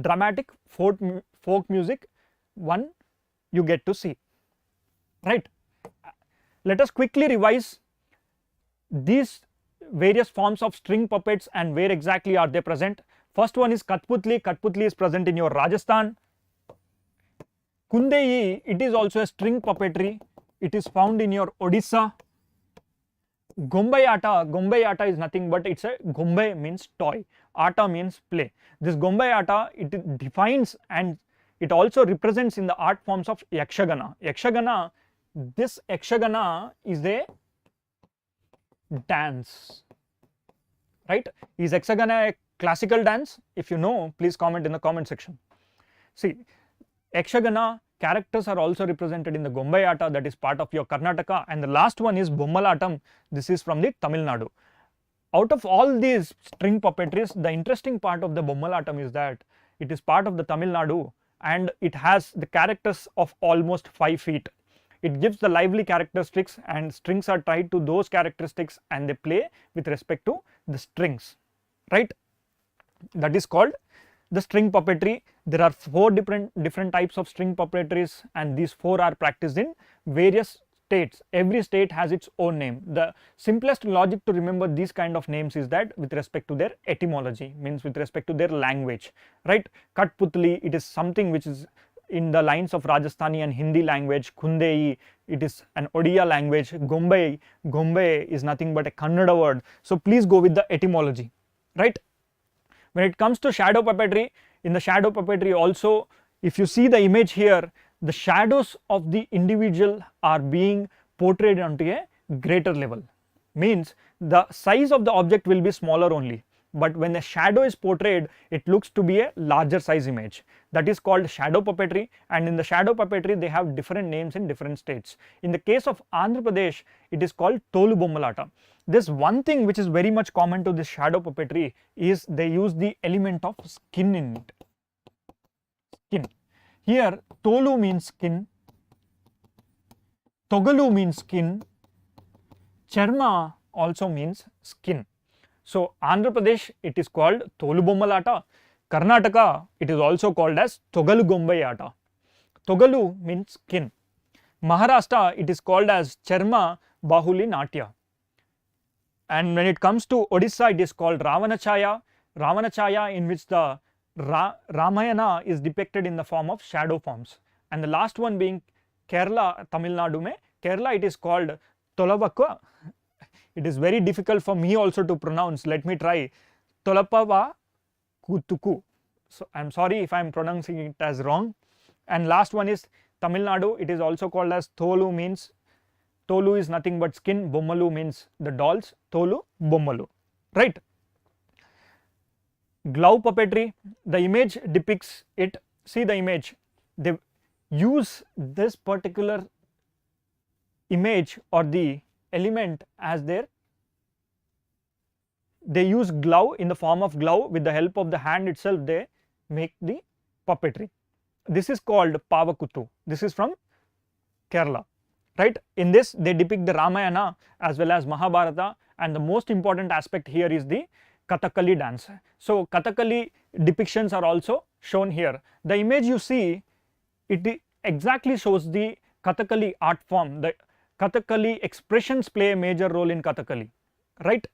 dramatic folk music one you get to see, right? Let us quickly revise these various forms of string puppets and where exactly are they present. First one is Katputali. Katputali is present in your Rajasthan. Kundei, it is also a string puppetry. It is found in your Odisha. Gombai Ata is nothing but it's a Gombai means toy, Ata means play. This Gombai Ata, it defines and it also represents in the art forms of Yakshagana. Yakshagana, this Yakshagana is a dance, right? Is Yakshagana a classical dance? If you know, please comment in the comment section. See, Yakshagana characters are also represented in the Gombai Ata, that is part of your Karnataka, and the last one is Bommalatam. This is from the Tamil Nadu. Out of all these string puppetries, the interesting part of the Bommalatam is that it is part of the Tamil Nadu and it has the characters of almost 5 feet. It gives the lively characteristics and strings are tied to those characteristics and they play with respect to the strings, right? That is called the string puppetry. There are 4 different types of string puppetries, and these 4 are practiced in various states. Every state has its own name. The simplest logic to remember these kind of names is that with respect to their etymology, means with respect to their language, right? Katputali, it is something which is in the lines of Rajasthani and Hindi language. Kundei, it is an Odia language. Gombe is nothing but a Kannada word. So please go with the etymology, right? When it comes to shadow puppetry, in the shadow puppetry also, if you see the image here, the shadows of the individual are being portrayed onto a greater level. Means the size of the object will be smaller only, but when the shadow is portrayed, it looks to be a larger size image. That is called shadow puppetry, and in the shadow puppetry they have different names in different states. In the case of Andhra Pradesh, it is called Tolu Bommalata. This one thing which is very much common to this shadow puppetry is they use the element of skin in it. Skin. Here Tolu means skin, Togalu means skin, Charma also means skin. So Andhra Pradesh, it is called Tolu Bommalata. Karnataka, it is also called as Togalu Gombai Ata. Togalu means skin. Maharashtra, it is called as Charma Bahuli Natya. And when it comes to Odisha, it is called Ravanachaya. Ravanachaya, in which the Ramayana is depicted in the form of shadow forms. And the last one being Kerala, Tamil Nadu mein. Kerala, it is called Tolavakwa. It is very difficult for me also to pronounce. Let me try. Tolapava Kutuku. So I am sorry if I am pronouncing it as wrong. And last one is Tamil Nadu. It is also called as Tolu, means Tolu is nothing but skin. Bommalu means the dolls. Tolu, Bommalu, right? Glove puppetry. The image depicts it. See the image. They use this particular image or the element as their, they use glove in the form of glove. With the help of the hand itself they make the puppetry. This is called Pavakuttu. This is from Kerala, right? In this they depict the Ramayana as well as Mahabharata, and the most important aspect here is the Kathakali dance. So Kathakali depictions are also shown here. The image you see, it exactly shows the Kathakali art form. The Kathakali expressions play a major role in Kathakali, right?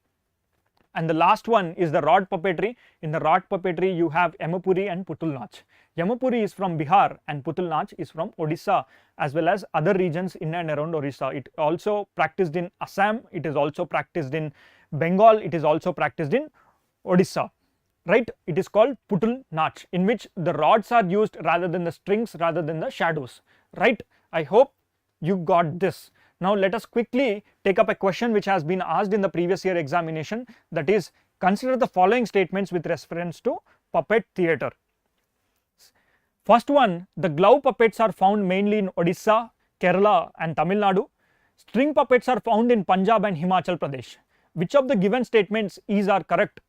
And the last one is the rod puppetry. In the rod puppetry you have Yamapuri and Putul Nach. Yamapuri is from Bihar and Putul Nach is from Odisha as well as other regions in and around Odisha. It also practiced in Assam, it is also practiced in Bengal, it is also practiced in Odisha, right? It is called Putul Nach, in which the rods are used rather than the strings, rather than the shadows, right? I hope you got this. Now let us quickly take up a question which has been asked in the previous year examination, that is, consider the following statements with reference to puppet theatre. First one, the glove puppets are found mainly in Odisha, Kerala and Tamil Nadu. String puppets are found in Punjab and Himachal Pradesh. Which of the given statements are correct?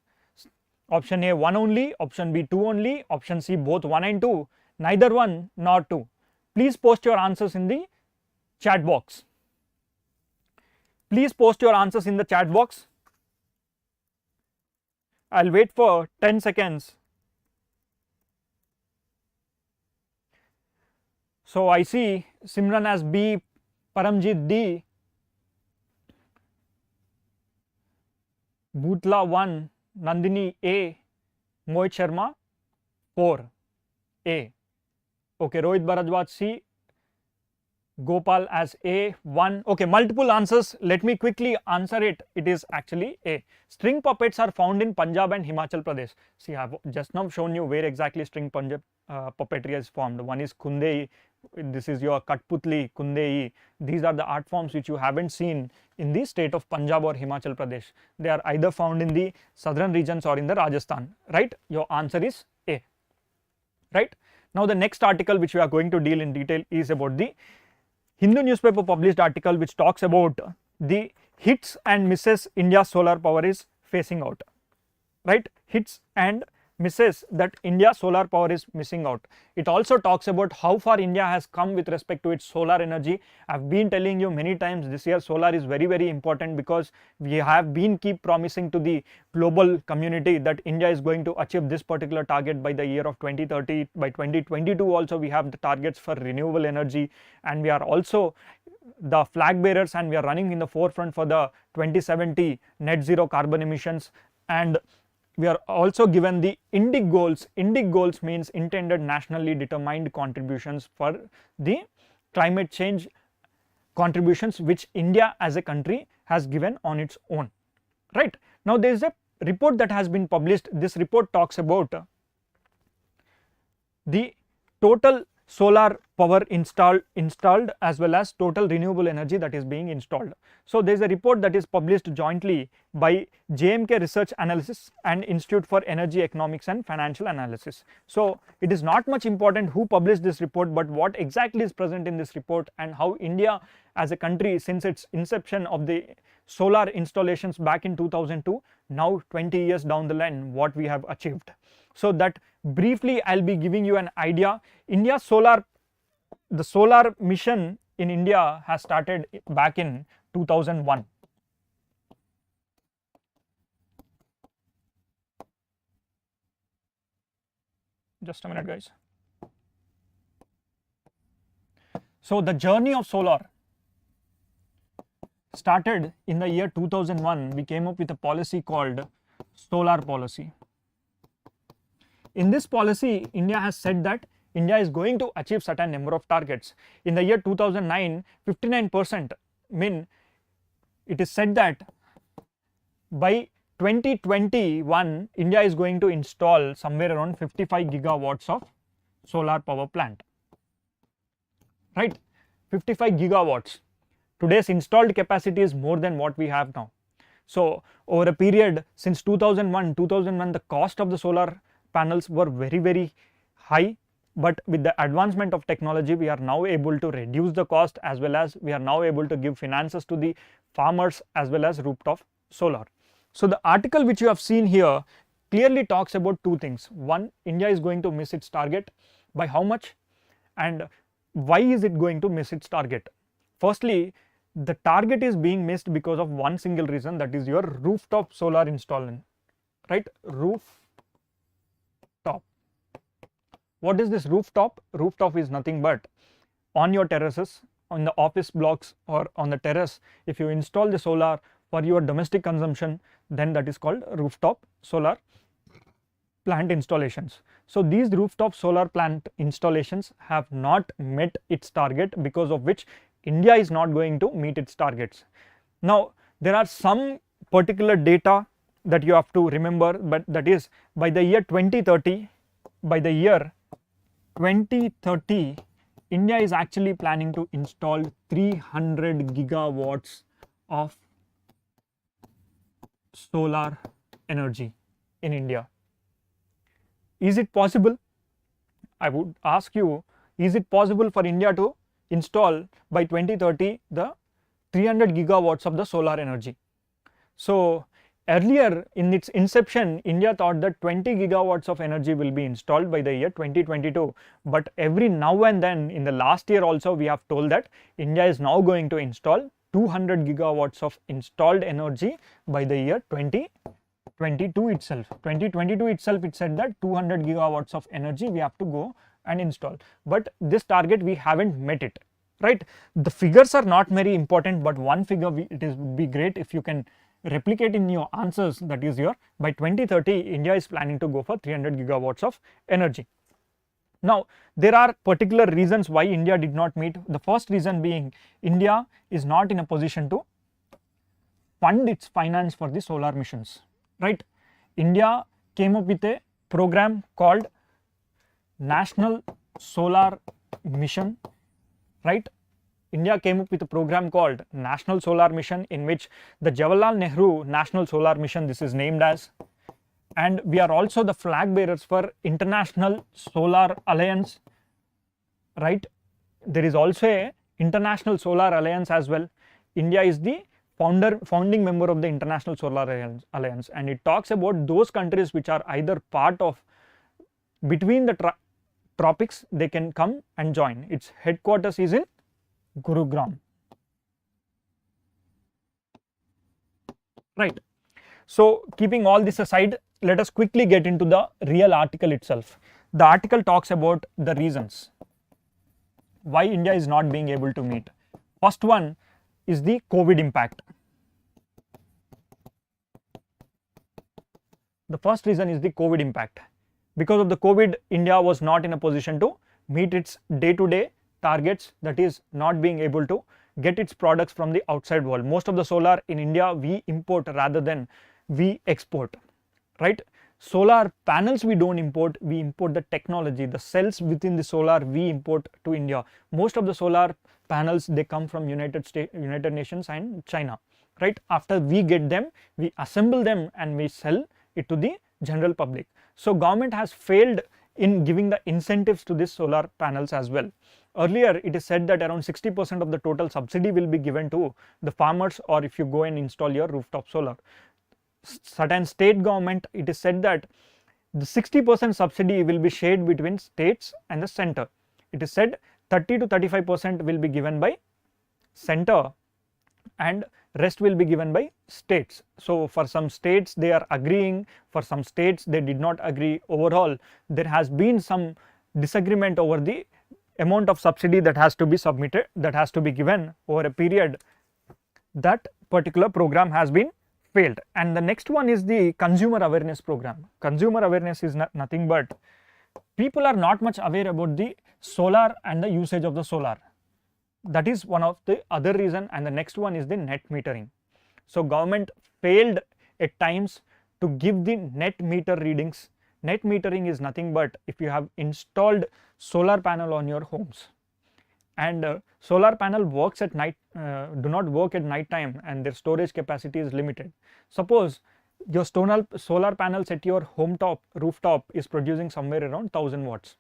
Option A 1 only, option B 2 only, option C both 1 and 2, neither 1 nor 2. Please post your answers in the chat box. Please post your answers in the chat box. I'll wait for 10 seconds. So I see Simran as B, Paramjit D, Bhutla 1, Nandini A, Mohit Sharma 4 A. Okay, Rohit Bharadwaj C, Gopal as A 1. Okay, multiple answers. Let me quickly answer it. It is actually A. String puppets are found in Punjab and Himachal Pradesh. See, I have just now shown you where exactly string puppetry is formed. One is Kundei. This is your Katputali, Kundei. These are the art forms which you haven't seen in the state of Punjab or Himachal Pradesh. They are either found in the southern regions or in the Rajasthan, right? Your answer is A, right? Now the next article which we are going to deal in detail is about the Hindu newspaper published article which talks about the hits and misses India solar power is facing out, right? Hits and misses that India solar power is missing out. It also talks about how far India has come with respect to its solar energy. I've been telling you many times this year solar is very important because we have been keep promising to the global community that India is going to achieve this particular target by the year of 2030. By 2022 also we have the targets for renewable energy, and we are also the flag bearers and we are running in the forefront for the 2070 net zero carbon emissions, and we are also given the INDIC goals. INDIC goals means intended nationally determined contributions for the climate change contributions which India as a country has given on its own, right? Now there is a report that has been published. This report talks about the total solar power installed as well as total renewable energy that is being installed. So there is a report that is published jointly by JMK Research Analysis and Institute for Energy Economics and Financial Analysis. So it is not much important who published this report, but what exactly is present in this report and how India as a country, since its inception of the solar installations back in 2002, now 20 years down the line, what we have achieved. So that briefly I'll be giving you an idea. The solar mission in India has started back in 2001. Just a minute, guys. So the journey of solar started in the year 2001. We came up with a policy called solar policy. In this policy, India has said that India is going to achieve certain number of targets. In the year 2009, 59%, mean it is said that by 2021, India is going to install somewhere around 55 gigawatts of solar power plant, right? 55 gigawatts. Today's installed capacity is more than what we have now. So over a period since 2001, the cost of the solar panels were very high, but with the advancement of technology we are now able to reduce the cost, as well as we are now able to give finances to the farmers as well as rooftop solar. So the article which you have seen here clearly talks about two things. One, India is going to miss its target. By how much and why is it going to miss its target? Firstly, the target is being missed because of one single reason, that is your rooftop solar installation, right? Rooftop. What is this rooftop? Rooftop is nothing but on your terraces, on the office blocks or on the terrace, if you install the solar for your domestic consumption, then that is called rooftop solar plant installations. So these rooftop solar plant installations have not met its target, because of which India is not going to meet its targets. Now there are some particular data that you have to remember, but that is by the year 2030, India is actually planning to install 300 gigawatts of solar energy in India. Is it possible? I would ask you, is it possible for India to install by 2030 the 300 gigawatts of the solar energy? So earlier in its inception, India thought that 20 gigawatts of energy will be installed by the year 2022, but every now and then in the last year also we have told that India is now going to install 200 gigawatts of installed energy by the year 2022 itself. 2022 itself it said that 200 gigawatts of energy we have to go and install, but this target we haven't met it, right? The figures are not very important, but one figure it would be great if you can replicate in your answers, that is your by 2030 India is planning to go for 300 gigawatts of energy. Now there are particular reasons why India did not meet. The first reason being India is not in a position to fund its finance for the solar missions, right? India came up with a program called National Solar Mission, right? India came up with a program called National Solar Mission, in which the Jawaharlal Nehru National Solar Mission this is named as, and we are also the flag bearers for International Solar Alliance, right? There is also a International Solar Alliance as well. India is the founding member of the International Solar Alliance, and it talks about those countries which are either part of between the tropics, they can come and join. Its headquarters is in Gurugram, right? So keeping all this aside, let us quickly get into the real article itself. The article talks about the reasons why India is not being able to meet. First one is the COVID impact. The first reason is the COVID impact. Because of the COVID, India was not in a position to meet its day-to-day targets, that is not being able to get its products from the outside world. Most of the solar in India we import rather than we export, right? Solar panels we don't import, we import the technology, the cells within the solar we import to India. Most of the solar panels they come from United Nations and China, right? After we get them, we assemble them and we sell it to the general public. So government has failed in giving the incentives to these solar panels as well. Earlier it is said that around 60% of the total subsidy will be given to the farmers, or if you go and install your rooftop solar. Certain state government, it is said that the 60% subsidy will be shared between states and the center. It is said 30 to 35% will be given by center and rest will be given by states. So for some states they are agreeing, for some states they did not agree. Overall there has been some disagreement over the amount of subsidy that has to be submitted, that has to be given over a period. That particular program has been failed. And the next one is the consumer awareness program. Consumer awareness is nothing but people are not much aware about the solar and the usage of the solar. That is one of the other reason. And the next one is the net metering. So government failed at times to give the net meter readings. Net metering is nothing but if you have installed solar panel on your homes, and solar panel works at night, do not work at night time, and their storage capacity is limited. Suppose your solar panels at your rooftop is producing somewhere around 1000 watts.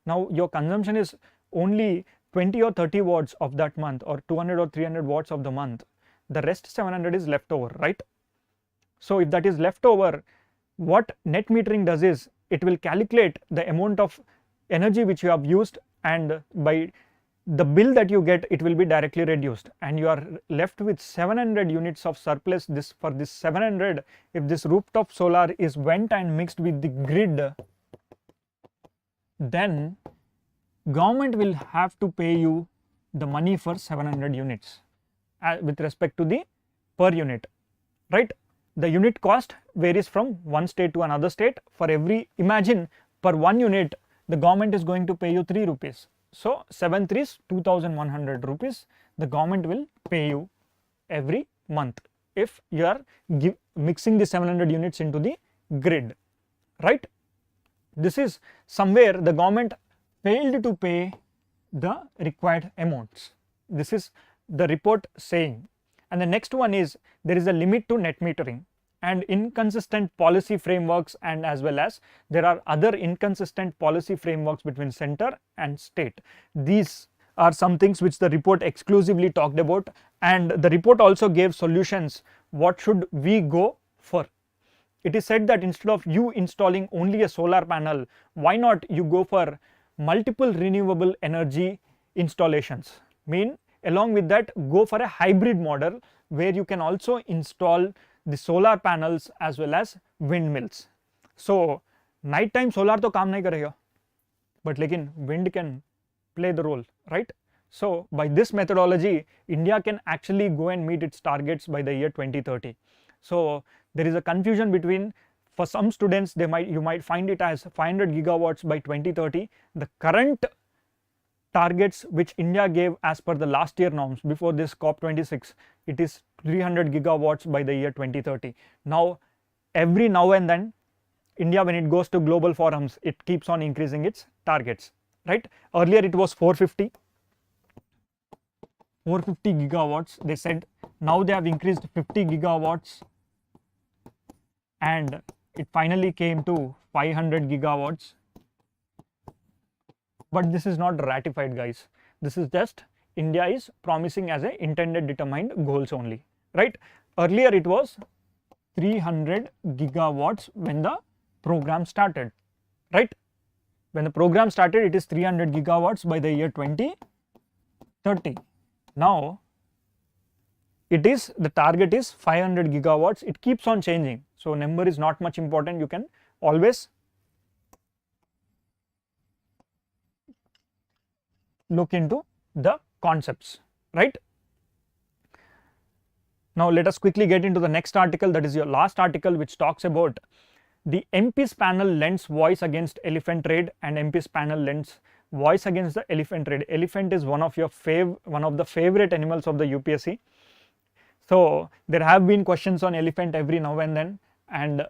Now your consumption is only 20 or 30 watts of that month, or 200 or 300 watts of the month. The rest 700 is left over, right? So if that is left over, what net metering does is it will calculate the amount of energy which you have used, and by the bill that you get it will be directly reduced, and you are left with 700 units of surplus. For this 700, if this rooftop solar is went and mixed with the grid, then government will have to pay you the money for 700 units with respect to the per unit, right? The unit cost varies from one state to another state. For every, imagine per 1 unit the government is going to pay you 3 rupees. So 7 3s 2100 rupees the government will pay you every month if you are mixing the 700 units into the grid, right? This is somewhere the government failed to pay the required amounts. This is the report saying. And the next one is there is a limit to net metering and inconsistent policy frameworks, and as well as there are other inconsistent policy frameworks between center and state. These are some things which the report exclusively talked about, and the report also gave solutions what should we go for. It is said that instead of you installing only a solar panel, why not you go for multiple renewable energy installations. Along with that, go for a hybrid model where you can also install the solar panels as well as windmills. So night time solar to काम नहीं करेगा, but लेकिन wind can play the role, right? So by this methodology, India can actually go and meet its targets by the year 2030. So there is a confusion between, for some students you might find it as 500 gigawatts by 2030. The current targets which India gave as per the last year norms before this COP26, it is 300 gigawatts by the year 2030. Now every now and then India, when it goes to global forums, it keeps on increasing its targets, right? Earlier it was 450 gigawatts they said. Now they have increased 50 gigawatts and it finally came to 500 gigawatts. But this is not ratified, guys. This is just India is promising as a intended determined goals only, right? Earlier it was 300 gigawatts when the program started, right? When the program started, it is 300 gigawatts by the year 2030. Now it is, the target is 500 gigawatts. It keeps on changing, so number is not much important. You can always look into the concepts, right? Now let us quickly get into the next article, that is your last article, which talks about the MP's panel lends voice against elephant trade, and MP's panel lends voice against the elephant trade. Elephant is one of the favorite animals of the UPSC. So there have been questions on elephant every now and then, and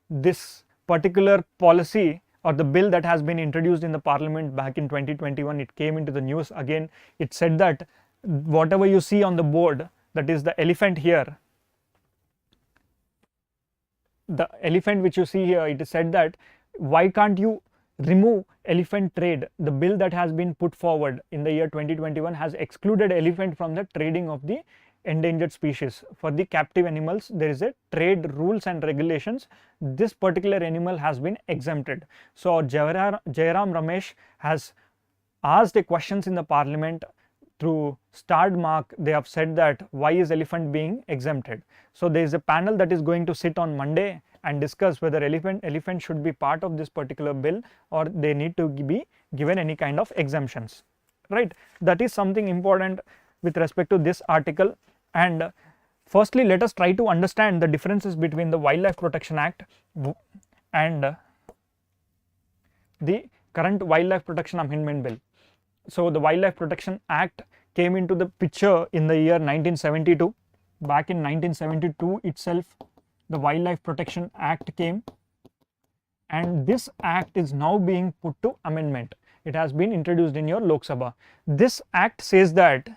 this particular policy or the bill that has been introduced in the parliament back in 2021, it came into the news again. It said that whatever you see on the board, that is the elephant here, the elephant which you see here, it is said that why can't you remove elephant trade? The bill that has been put forward in the year 2021 has excluded elephant from the trading of the endangered species. For the captive animals, there is a trade rules and regulations. This particular animal has been exempted. So Jairam Ramesh has asked the questions in the parliament through starred mark. They have said that why is elephant being exempted? So there is a panel that is going to sit on Monday and discuss whether elephant should be part of this particular bill or they need to be given any kind of exemptions, right? That is something important with respect to this article. And firstly, let us try to understand the differences between the Wildlife Protection Act and the current Wildlife Protection Amendment Bill. So the Wildlife Protection Act came into the picture in the year 1972. Back in 1972 itself, the Wildlife Protection Act came, and this act is now being put to amendment. It has been introduced in your Lok Sabha. This act says that,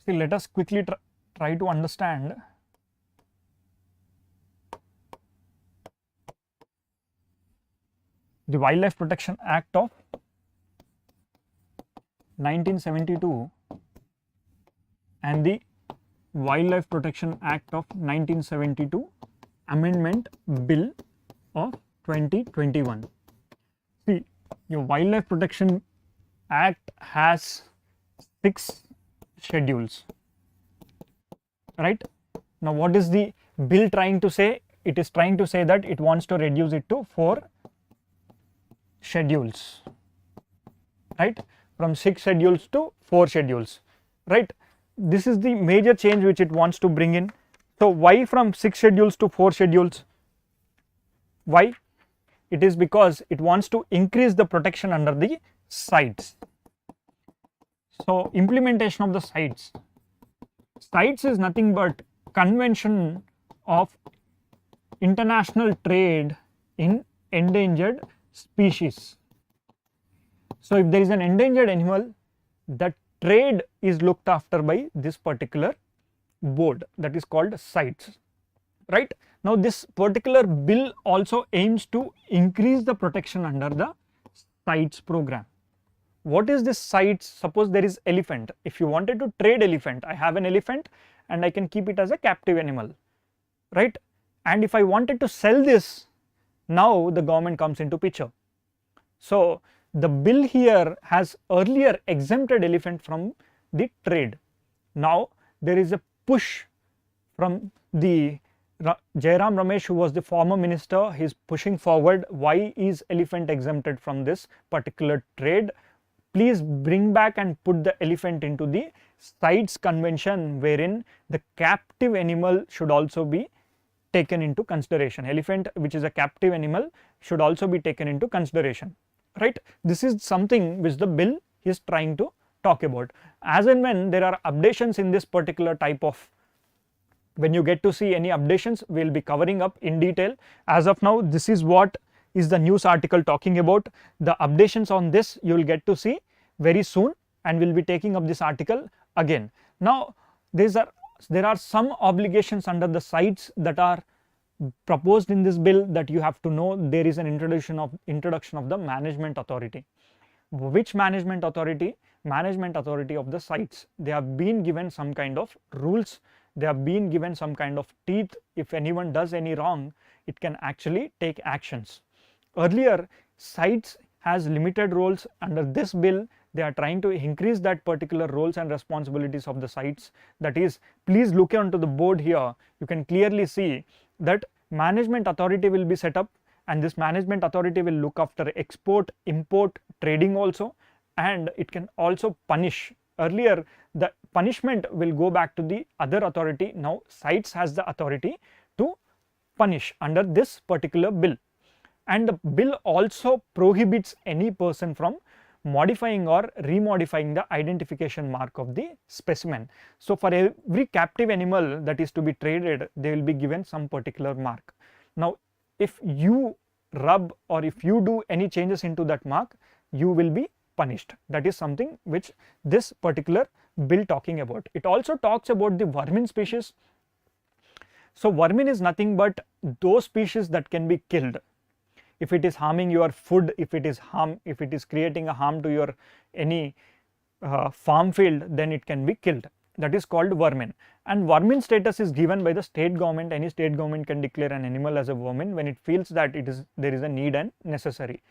see, let us quickly try to understand. The Wildlife Protection Act of 1972 and the Wildlife Protection Act of 1972 Amendment Bill of 2021. See, your Wildlife Protection Act has 6 schedules, right? Now what is the bill trying to say? It is trying to say that it wants to reduce it to 4 schedules, right? From 6 schedules to 4 schedules, right? This is the major change which it wants to bring in. So why from 6 schedules to 4 schedules? Why? It is because it wants to increase the protection under the CITES. So implementation of the CITES. CITES is nothing but Convention of International Trade in Endangered Species. So if there is an endangered animal, the trade is looked after by this particular board, that is called CITES, right. Now this particular bill also aims to increase the protection under the CITES program. What is this CITES? Suppose there is elephant. If you wanted to trade elephant, I have an elephant and I can keep it as a captive animal, right. And if I wanted to sell this, now the government comes into picture. So the bill here has earlier exempted elephant from the trade. Now there is a push from the Jairam Ramesh, who was the former minister. He is pushing forward, why is elephant exempted from this particular trade? Please bring back and put the elephant into the CITES convention, wherein the captive animal should also be taken into consideration. Elephant, which is a captive animal, should also be taken into consideration, right. This is something which the bill is trying to talk about. As and when there are updations in this particular type of, when you get to see any updations, we will be covering up in detail. As of now, this is what is the news article talking about. The updations on this you will get to see very soon, and we will be taking up this article again. Now there are some obligations under the CITES that are proposed in this bill that you have to know. There is an introduction of the management authority. Which management authority? Management authority of the CITES. They have been given some kind of rules, they have been given some kind of teeth. If anyone does any wrong, it can actually take actions. Earlier, CITES has limited roles. Under this bill, they are trying to increase that particular roles and responsibilities of the CITES. That is, please look onto the board here, you can clearly see that management authority will be set up, and this management authority will look after export, import, trading also, and it can also punish. Earlier the punishment will go back to the other authority. Now CITES has the authority to punish under this particular bill. And the bill also prohibits any person from modifying or remodifying the identification mark of the specimen. So for every captive animal that is to be traded, they will be given some particular mark. Now if you rub or if you do any changes into that mark, you will be punished. That is something which this particular bill talking about. It also talks about the vermin species. So vermin is nothing but those species that can be killed. If it is harming your food, if it is creating a harm to your any farm field, then it can be killed. That is called vermin. And vermin status is given by the state government. Any state government can declare an animal as a vermin when it feels that there is a need and necessary.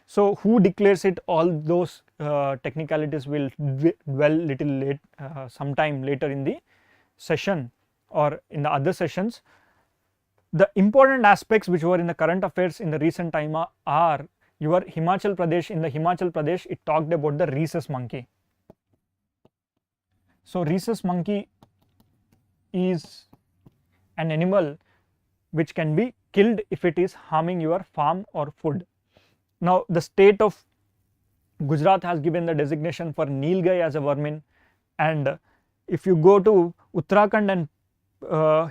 So who declares it, all those technicalities will dwell little late sometime later in the session or in the other sessions. The important aspects which were in the current affairs in the recent time are your Himachal Pradesh. In the Himachal Pradesh, it talked about the rhesus monkey. So rhesus monkey is an animal which can be killed if it is harming your farm or food. Now the state of Gujarat has given the designation for nilgai as a vermin, and if you go to Uttarakhand and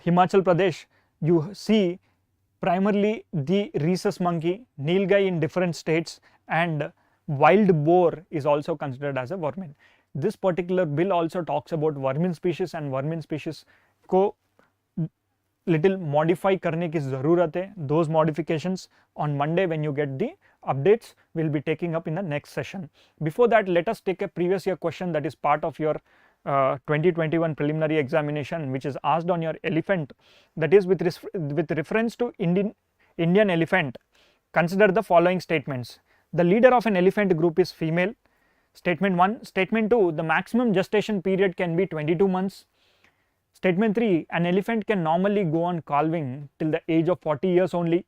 Himachal Pradesh, you see primarily the rhesus monkey, nilgai in different states, and wild boar is also considered as a vermin. This particular bill also talks about vermin species, and vermin species को little modify करने की ज़रूरत है. Those modifications on Monday when you get the updates will be taking up in the next session. Before that, let us take a previous year question that is part of your 2021 preliminary examination, which is asked on your elephant. That is with reference to Indian elephant. Consider the following statements. The leader of an elephant group is female. Statement 1. Statement 2. The maximum gestation period can be 22 months. Statement 3. An elephant can normally go on calving till the age of 40 years only.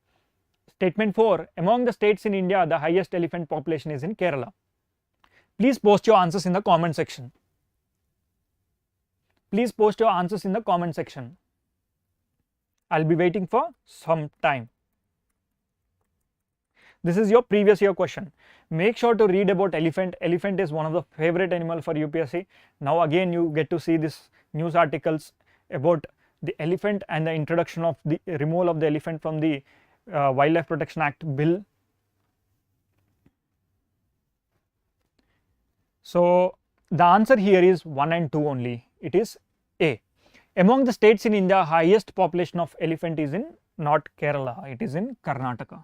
Statement 4. Among the states in India, the highest elephant population is in Kerala. Please post your answers in the comment section. Please post your answers in the comment section. I'll be waiting for some time. This is your previous year question. Make sure to read about elephant. Elephant is one of the favorite animal for UPSC. Now again you get to see this news articles about the elephant and the introduction of the removal of the elephant from the Wildlife Protection Act bill. So the answer here is 1 and 2 only. It is A. Among the states in India, highest population of elephant is in not Kerala, it is in Karnataka,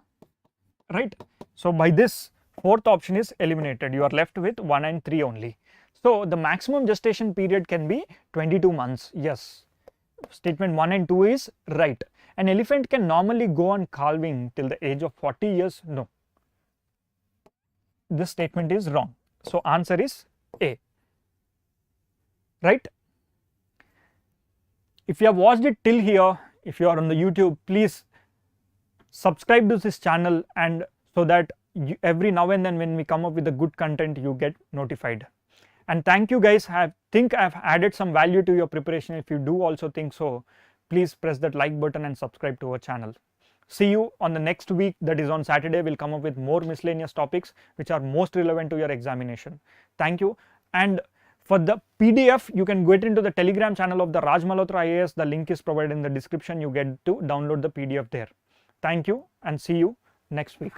right? So by this, fourth option is eliminated. You are left with 1 and 3 only. So the maximum gestation period can be 22 months. Yes, statement 1 and 2 is right. An elephant can normally go on calving till the age of 40 years. No, this statement is wrong. So answer is A, right? If you have watched it till here, if you are on the YouTube, please subscribe to this channel, and so that every now and then when we come up with the good content, you get notified. And thank you guys. I think I've added some value to your preparation. If you do also think so, please press that like button and subscribe to our channel. See you on the next week, that is on Saturday. We'll come up with more miscellaneous topics which are most relevant to your examination. Thank you. And for the PDF, you can get into the Telegram channel of the Raj Malhotra IAS. The link is provided in the description. You get to download the PDF there. Thank you and see you next week.